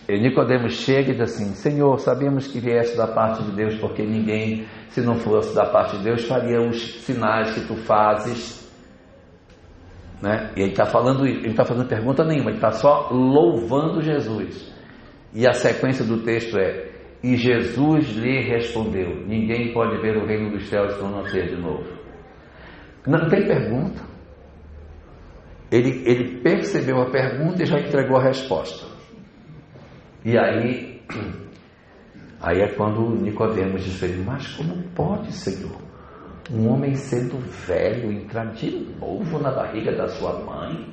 Nicodemos chega e diz assim: Senhor, sabemos que vieste da parte de Deus, porque ninguém, se não fosse da parte de Deus, faria os sinais que tu fazes. Né? E ele está falando, ele não está fazendo pergunta nenhuma, ele está só louvando Jesus. E a sequência do texto é: e Jesus lhe respondeu: ninguém pode ver o reino dos céus se não nascer de novo. Não tem pergunta. Ele percebeu a pergunta e já entregou a resposta. E aí é quando Nicodemos diz para ele: mas como pode, Senhor, um homem sendo velho entrar de novo na barriga da sua mãe?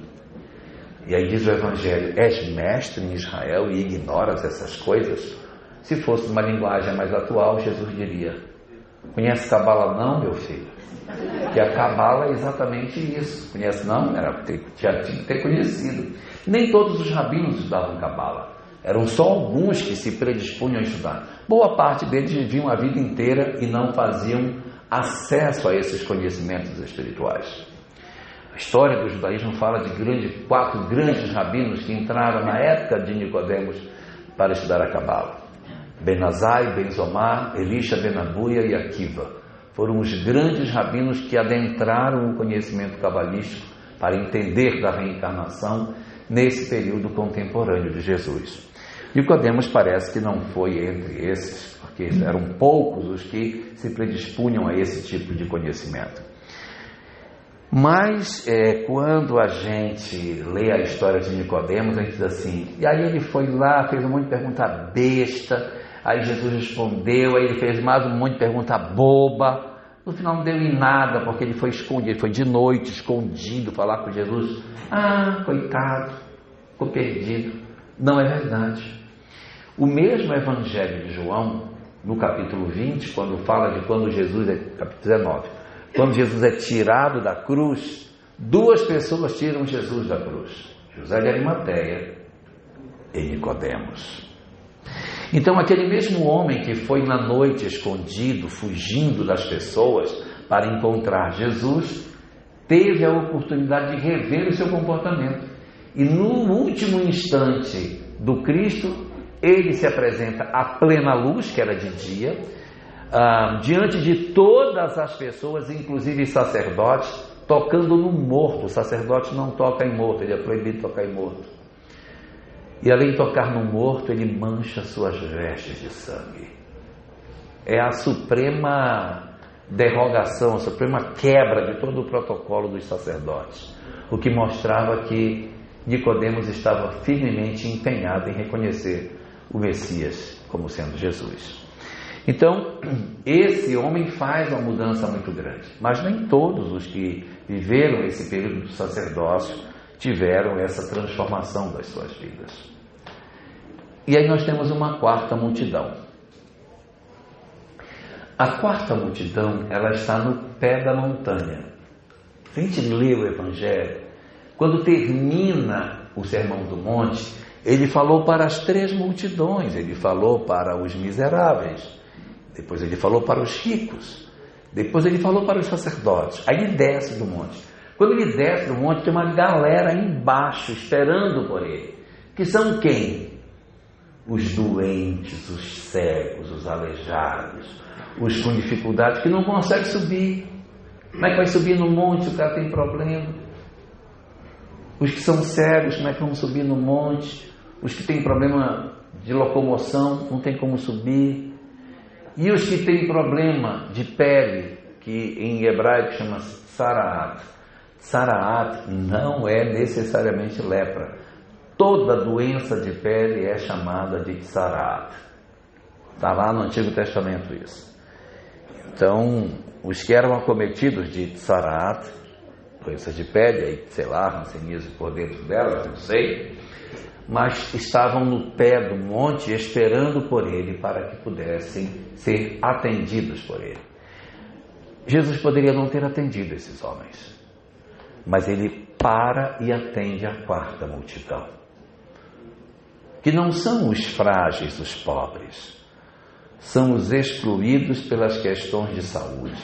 E aí diz o Evangelho: és mestre em Israel e ignoras essas coisas? Se fosse uma linguagem mais atual, Jesus diria: conhece Cabala não, meu filho? Que a Cabala é exatamente isso. Conhece não? Já tinha que ter conhecido. Nem todos os rabinos estudavam Cabala. Eram só alguns que se predispunham a estudar. Boa parte deles viviam a vida inteira e não faziam acesso a esses conhecimentos espirituais. A história do judaísmo fala de 4 grandes rabinos que entraram na época de Nicodemos para estudar a Cabala: Ben Azai, Ben Zomar, Elisha Ben Abuia e Akiva. Foram os grandes rabinos que adentraram o conhecimento cabalístico para entender da reencarnação nesse período contemporâneo de Jesus. Nicodemos parece que não foi entre esses, porque eram poucos os que se predispunham a esse tipo de conhecimento. Mas quando a gente lê a história de Nicodemos, a gente diz assim: e aí ele foi lá, fez um monte de pergunta besta, aí Jesus respondeu, aí ele fez mais um monte de pergunta boba, no final não deu em nada, porque ele foi escondido, ele foi de noite, escondido, falar com Jesus. Coitado, ficou perdido. Não é verdade. O mesmo Evangelho de João, no capítulo 20, quando fala de quando Jesus capítulo 19, quando Jesus é tirado da cruz, 2 pessoas tiram Jesus da cruz: José de Arimateia e Nicodemos. Então aquele mesmo homem que foi na noite escondido, fugindo das pessoas para encontrar Jesus, teve a oportunidade de rever o seu comportamento. E no último instante do Cristo, ele se apresenta à plena luz, que era de dia, diante de todas as pessoas, inclusive sacerdotes, tocando no morto. O sacerdote não toca em morto, ele é proibido de tocar em morto. E além de tocar no morto, ele mancha suas vestes de sangue. É a suprema derrogação, a suprema quebra de todo o protocolo dos sacerdotes, o que mostrava que Nicodemos estava firmemente empenhado em reconhecer o Messias como sendo Jesus. Então, esse homem faz uma mudança muito grande, mas nem todos os que viveram esse período do sacerdócio tiveram essa transformação das suas vidas. E aí nós temos uma 4ª multidão. A 4ª multidão, ela está no pé da montanha. Se a gente lê o Evangelho, quando termina o Sermão do Monte, ele falou para as 3 multidões. Ele falou para os miseráveis, depois ele falou para os ricos, depois ele falou para os sacerdotes. Aí ele desce do monte. Quando ele desce do monte, tem uma galera embaixo esperando por ele, que são quem? Os doentes, os cegos, os aleijados, os com dificuldades, que não conseguem subir. Como é que vai subir no monte se o cara tem problema? Os que são cegos, como é que vão subir no monte? Os que têm problema de locomoção, não tem como subir. E os que têm problema de pele, que em hebraico chama Saraat. Saraat não é necessariamente lepra. Toda doença de pele é chamada de Saraat. Está lá no Antigo Testamento isso. Então, os que eram acometidos de Saraat, doenças de pele, aí, sei lá, ranceníase por dentro delas, não sei, mas estavam no pé do monte esperando por ele para que pudessem ser atendidos por ele. Jesus poderia não ter atendido esses homens, mas ele para e atende a 4ª multidão, que não são os frágeis, os pobres, são os excluídos pelas questões de saúde.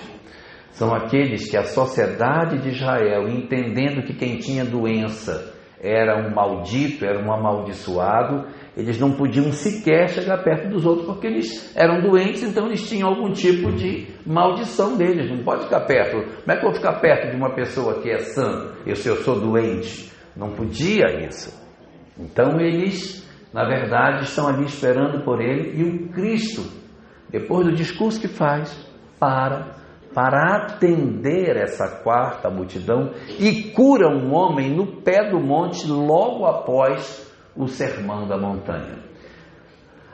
São aqueles que a sociedade de Israel, entendendo que quem tinha doença era um maldito, era um amaldiçoado, eles não podiam sequer chegar perto dos outros, porque eles eram doentes, então eles tinham algum tipo de maldição deles. Não pode ficar perto. Como é que eu vou ficar perto de uma pessoa que é sã? Eu sou doente. Não podia isso. Então eles, na verdade, estão ali esperando por ele, e o Cristo, depois do discurso que faz, para atender essa quarta multidão e cura um homem no pé do monte logo após o sermão da montanha.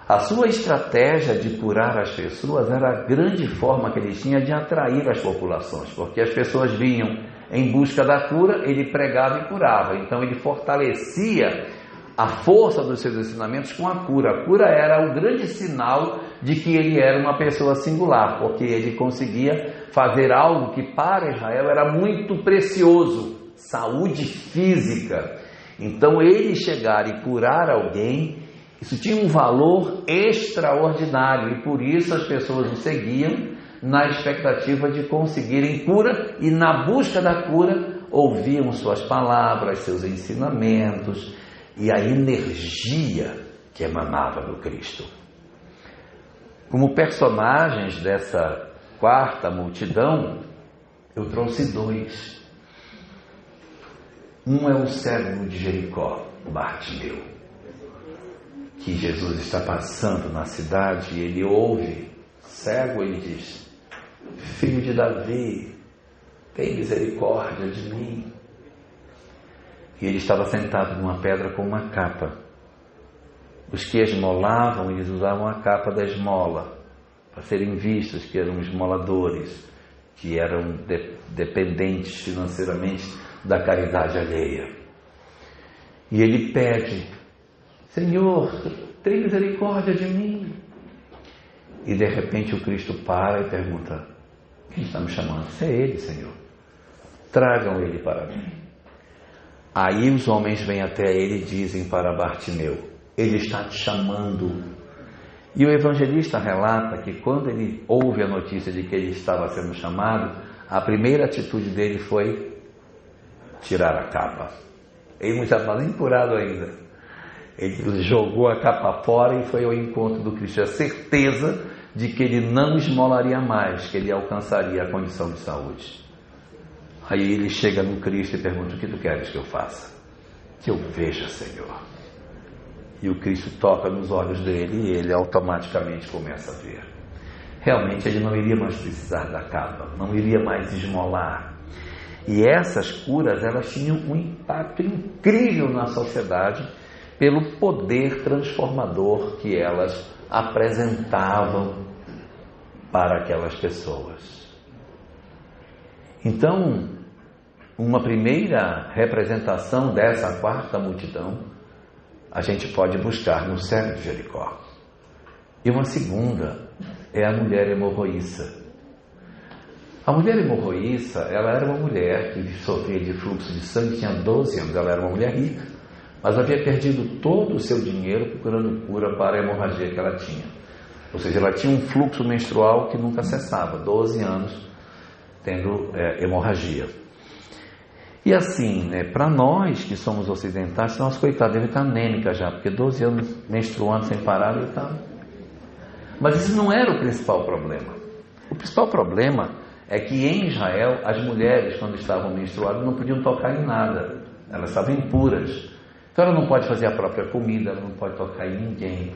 A sua estratégia de curar as pessoas era a grande forma que ele tinha de atrair as populações, porque as pessoas vinham em busca da cura, ele pregava e curava. Então ele fortalecia a força dos seus ensinamentos com a cura. A cura era o grande sinal de que ele era uma pessoa singular, porque ele conseguia fazer algo que para Israel era muito precioso: saúde física. Então ele chegar e curar alguém, isso tinha um valor extraordinário, e por isso as pessoas o seguiam na expectativa de conseguirem cura, e na busca da cura ouviam suas palavras, seus ensinamentos e a energia que emanava do Cristo. Como personagens dessa quarta multidão, eu trouxe dois. Um é o cego de Jericó, Bartimeu, que Jesus está passando na cidade e ele ouve, cego, ele diz: Filho de Davi, tem misericórdia de mim. E ele estava sentado numa pedra com uma capa. Os que esmolavam, eles usavam a capa da esmola, para serem vistos que eram esmoladores, que eram dependentes financeiramente da caridade alheia. E ele pede: Senhor, tem misericórdia de mim. E de repente o Cristo para e pergunta: quem está me chamando? É ele, Senhor. Tragam ele para mim. Aí os homens vêm até ele e dizem para Bartimeu: ele está te chamando. E o evangelista relata que quando ele ouve a notícia de que ele estava sendo chamado, a primeira atitude dele foi tirar a capa. Ele não estava nem curado ainda. Ele jogou a capa fora e foi ao encontro do Cristo. A certeza de que ele não esmolaria mais, que ele alcançaria a condição de saúde. Aí ele chega no Cristo e pergunta: o que tu queres que eu faça? Que eu veja, Senhor. E o Cristo toca nos olhos dele e ele automaticamente começa a ver. Realmente ele não iria mais precisar da capa, não iria mais esmolar. E essas curas, elas tinham um impacto incrível na sociedade pelo poder transformador que elas apresentavam para aquelas pessoas. Então, uma primeira representação dessa quarta multidão a gente pode buscar no cego de Jericó. E uma segunda é a mulher hemorroíça. A mulher hemorroíça, ela era uma mulher que sofria de fluxo de sangue, tinha 12 anos, ela era uma mulher rica, mas havia perdido todo o seu dinheiro procurando cura para a hemorragia que ela tinha. Ou seja, ela tinha um fluxo menstrual que nunca cessava, 12 anos tendo hemorragia. E assim, para nós que somos ocidentais, nossa, coitada, deve estar anêmica já, porque 12 anos menstruando sem parar, ele está... Mas isso não era o principal problema. O principal problema é que em Israel, as mulheres, quando estavam menstruadas, não podiam tocar em nada. Elas estavam impuras. Então ela não pode fazer a própria comida, ela não pode tocar em ninguém.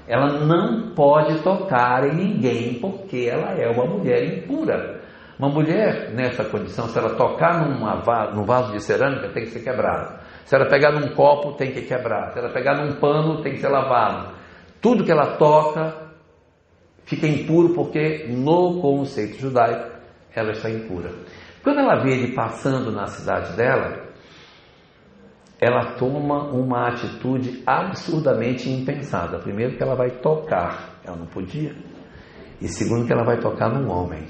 Ela não pode tocar em ninguém, porque ela é uma mulher impura. Uma mulher nessa condição, se ela tocar num vaso de cerâmica, tem que ser quebrado. Se ela pegar num copo, tem que quebrar. Se ela pegar num pano, tem que ser lavado. Tudo que ela toca fica impuro, porque no conceito judaico ela está impura. Quando ela vê ele passando na cidade dela, ela toma uma atitude absurdamente impensada. Primeiro, que ela vai tocar, ela não podia. E segundo, que ela vai tocar num homem.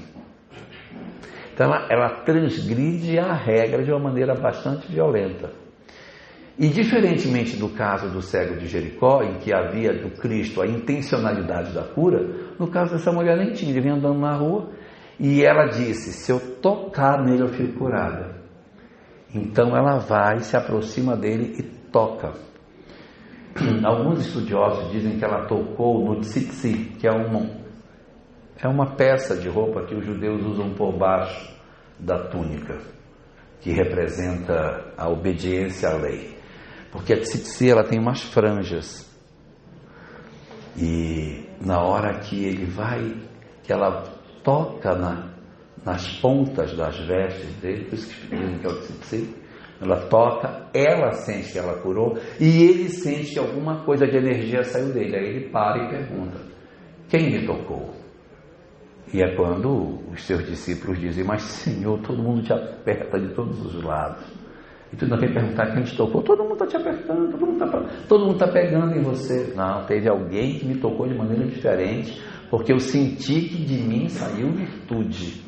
Então ela transgride a regra de uma maneira bastante violenta. E diferentemente do caso do cego de Jericó, em que havia do Cristo a intencionalidade da cura, no caso dessa mulher nem tinha. Ele vinha andando na rua e ela disse: se eu tocar nele eu fico curada. Então ela vai, se aproxima dele e toca. Alguns estudiosos dizem que ela tocou no tzitzi, que é uma peça de roupa que os judeus usam por baixo da túnica, que representa a obediência à lei. Porque a tzitzi, ela tem umas franjas. E na hora que ele vai, que ela toca nas pontas das vestes dele, por isso que dizem que é o discípulo. Ela toca, ela sente que ela curou e ele sente que alguma coisa de energia saiu dele. Aí ele para e pergunta: quem me tocou? E é quando os seus discípulos dizem: mas Senhor, todo mundo te aperta de todos os lados. E tu ainda vem perguntar quem te tocou? Todo mundo está te apertando, todo mundo está pegando em você. Não, teve alguém que me tocou de maneira diferente, porque eu senti que de mim saiu virtude.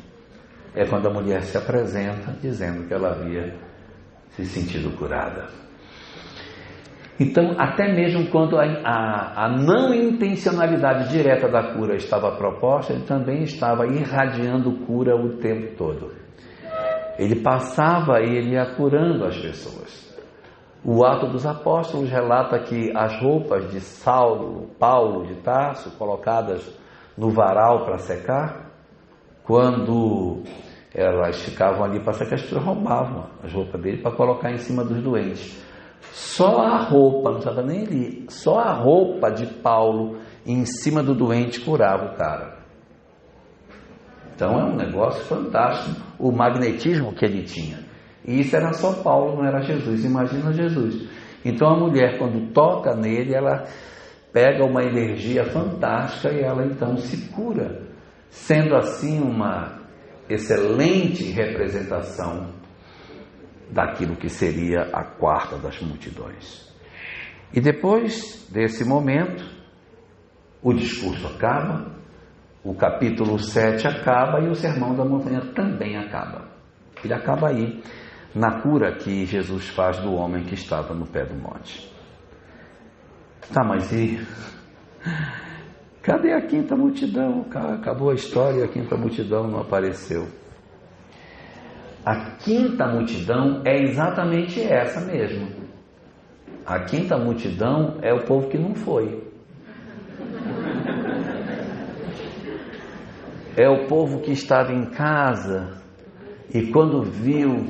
É quando a mulher se apresenta dizendo que ela havia se sentido curada. Então, até mesmo quando a não intencionalidade direta da cura estava proposta, ele também estava irradiando cura o tempo todo. Ele passava e ele ia curando as pessoas. O Atos dos Apóstolos relata que as roupas de Paulo de Tarso, colocadas no varal para secar, quando elas ficavam ali para secar, as pessoas roubavam as roupas dele para colocar em cima dos doentes. Só a roupa, não estava nem ali, só a roupa de Paulo em cima do doente curava o cara. Então é um negócio fantástico o magnetismo que ele tinha. E isso era só Paulo, não era Jesus. Imagina Jesus. Então a mulher, quando toca nele, ela pega uma energia fantástica e ela então se cura, sendo assim uma excelente representação daquilo que seria a quarta das multidões. E depois desse momento, o discurso acaba, o capítulo 7 acaba e o sermão da montanha também acaba. Ele acaba aí, na cura que Jesus faz do homem que estava no pé do monte. Tá, mas e cadê a quinta multidão? Acabou a história e a quinta multidão não apareceu. A quinta multidão é exatamente essa mesmo. A quinta multidão é o povo que não foi. É o povo que estava em casa e quando viu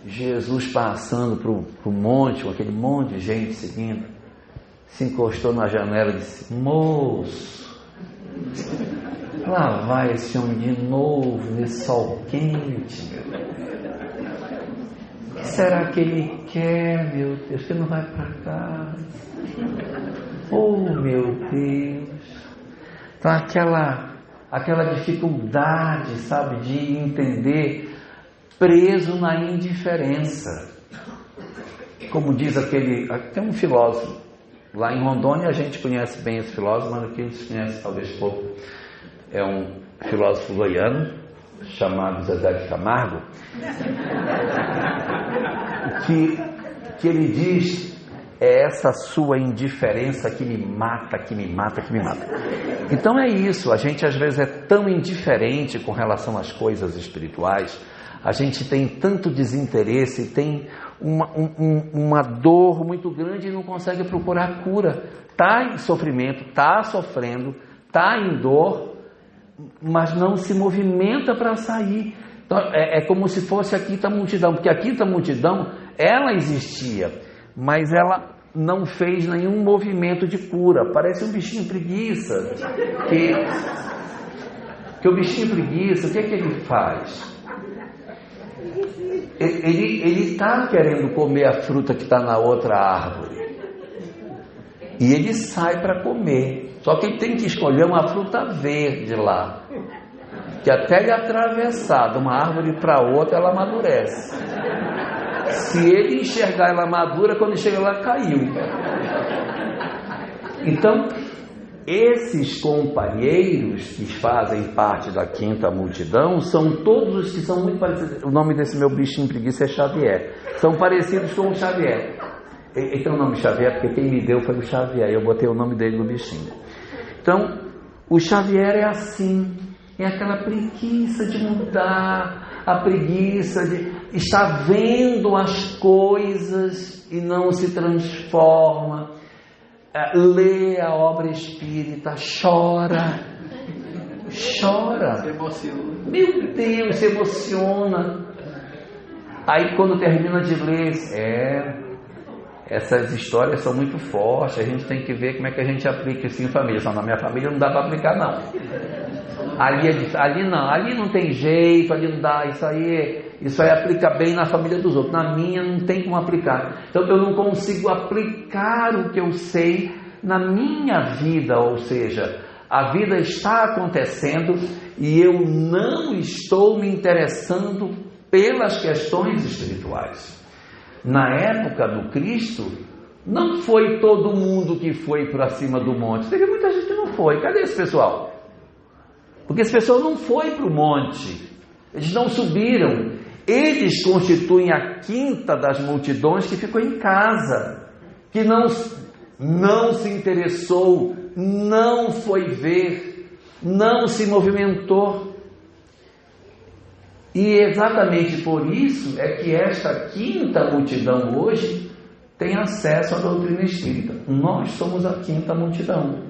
Jesus passando para o monte, com aquele monte de gente seguindo, se encostou na janela e disse: moço, lá vai esse homem de novo nesse sol quente. O que será que ele quer, meu Deus? Que ele não vai para casa? Oh, meu Deus! Então aquela dificuldade, sabe, de entender, preso na indiferença. Como diz tem um filósofo, lá em Rondônia a gente conhece bem esse filósofo, mas aqui a gente conhece talvez pouco. É um filósofo goiano, chamado Zezé de Camargo, que ele diz: é essa sua indiferença que me mata, que me mata, que me mata. Então é isso, a gente às vezes é tão indiferente com relação às coisas espirituais, a gente tem tanto desinteresse, tem uma dor muito grande e não consegue procurar cura. Está em sofrimento, está sofrendo, está em dor, mas não se movimenta para sair. Então, é como se fosse a quinta multidão, porque a quinta multidão, ela existia, mas ela não fez nenhum movimento de cura. Parece um bichinho preguiça, que o bichinho preguiça, o que é que ele faz? Ele está querendo comer a fruta que está na outra árvore, e ele sai para comer, só que ele tem que escolher uma fruta verde lá, que até ele atravessar de uma árvore para outra, ela amadurece. Se ele enxergar ela madura, quando chega lá, caiu. Então, esses companheiros que fazem parte da quinta multidão são todos os que são muito parecidos. O nome desse meu bichinho preguiça é Xavier. São parecidos com o Xavier. Ele tem o nome Xavier porque quem me deu foi o Xavier. Eu botei o nome dele no bichinho. Então, o Xavier é assim. É aquela preguiça de mudar, a preguiça de estar vendo as coisas e não se transforma. Lê a obra espírita, chora, se emociona. Meu Deus, se emociona. Aí quando termina de ler, essas histórias são muito fortes, a gente tem que ver como é que a gente aplica isso em família. Só na minha família não dá para aplicar não. Ali não, ali não tem jeito, ali não dá, isso aí aplica bem na família dos outros, na minha não tem como aplicar. Então eu não consigo aplicar o que eu sei na minha vida, ou seja, a vida está acontecendo e eu não estou me interessando pelas questões espirituais. Na época do Cristo, não foi todo mundo que foi para cima do monte, teve muita gente que não foi. Cadê esse pessoal? Porque esse pessoal não foi para o monte, eles não subiram, eles constituem a quinta das multidões que ficou em casa, que não se interessou, não foi ver, não se movimentou. E exatamente por isso é que esta quinta multidão hoje tem acesso à doutrina espírita. Nós somos a quinta multidão,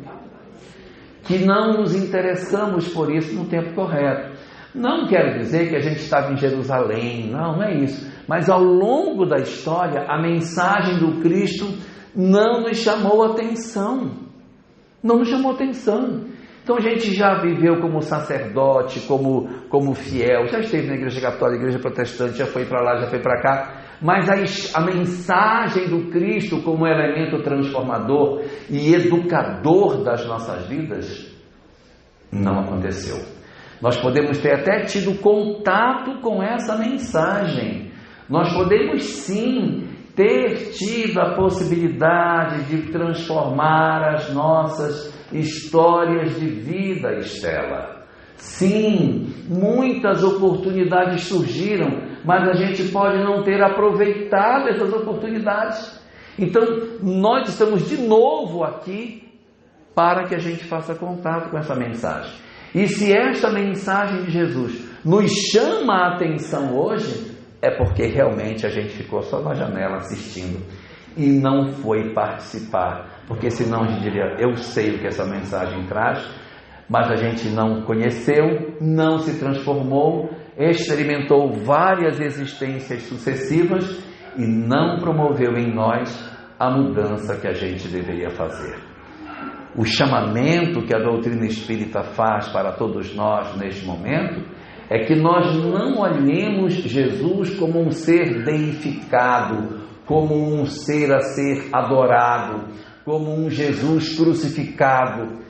que não nos interessamos por isso no tempo correto. Não quero dizer que a gente estava em Jerusalém, não é isso. Mas ao longo da história, a mensagem do Cristo não nos chamou atenção. Não nos chamou atenção. Então a gente já viveu como sacerdote, como fiel, já esteve na igreja católica, igreja protestante, já foi para lá, já foi para cá. Mas a mensagem do Cristo como elemento transformador e educador das nossas vidas não aconteceu. Nós podemos ter até tido contato com essa mensagem. Nós podemos sim ter tido a possibilidade de transformar as nossas histórias de vida, Estela. Sim, muitas oportunidades surgiram, mas a gente pode não ter aproveitado essas oportunidades. Então, nós estamos de novo aqui para que a gente faça contato com essa mensagem. E se esta mensagem de Jesus nos chama a atenção hoje, é porque realmente a gente ficou só na janela assistindo e não foi participar. Porque senão a gente diria, eu sei o que essa mensagem traz, mas a gente não conheceu, não se transformou, experimentou várias existências sucessivas e não promoveu em nós a mudança que a gente deveria fazer. O chamamento que a doutrina espírita faz para todos nós neste momento é que nós não olhemos Jesus como um ser deificado, como um ser a ser adorado, como um Jesus crucificado,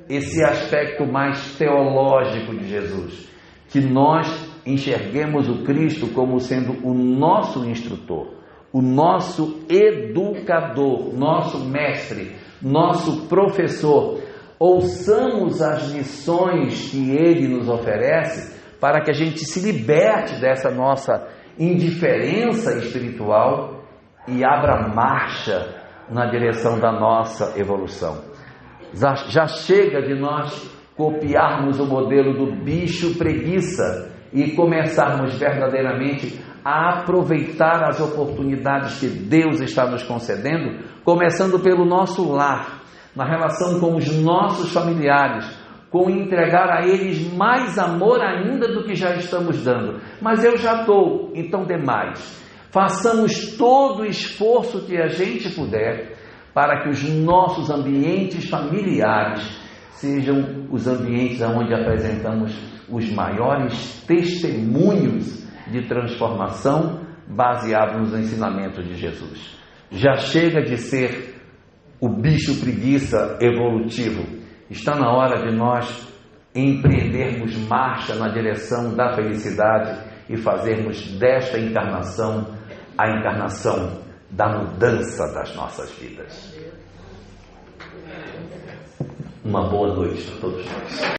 esse aspecto mais teológico de Jesus, que nós enxerguemos o Cristo como sendo o nosso instrutor, o nosso educador, nosso mestre, nosso professor. Ouçamos as lições que Ele nos oferece para que a gente se liberte dessa nossa indiferença espiritual e abra marcha na direção da nossa evolução. Já chega de nós copiarmos o modelo do bicho preguiça e começarmos verdadeiramente a aproveitar as oportunidades que Deus está nos concedendo, começando pelo nosso lar, na relação com os nossos familiares, com entregar a eles mais amor ainda do que já estamos dando. Mas eu já dou, então dê mais. Façamos todo o esforço que a gente puder para que os nossos ambientes familiares sejam os ambientes onde apresentamos os maiores testemunhos de transformação baseados nos ensinamentos de Jesus. Já chega de ser o bicho preguiça evolutivo. Está na hora de nós empreendermos marcha na direção da felicidade e fazermos desta encarnação a encarnação da mudança das nossas vidas. Uma boa noite a todos nós.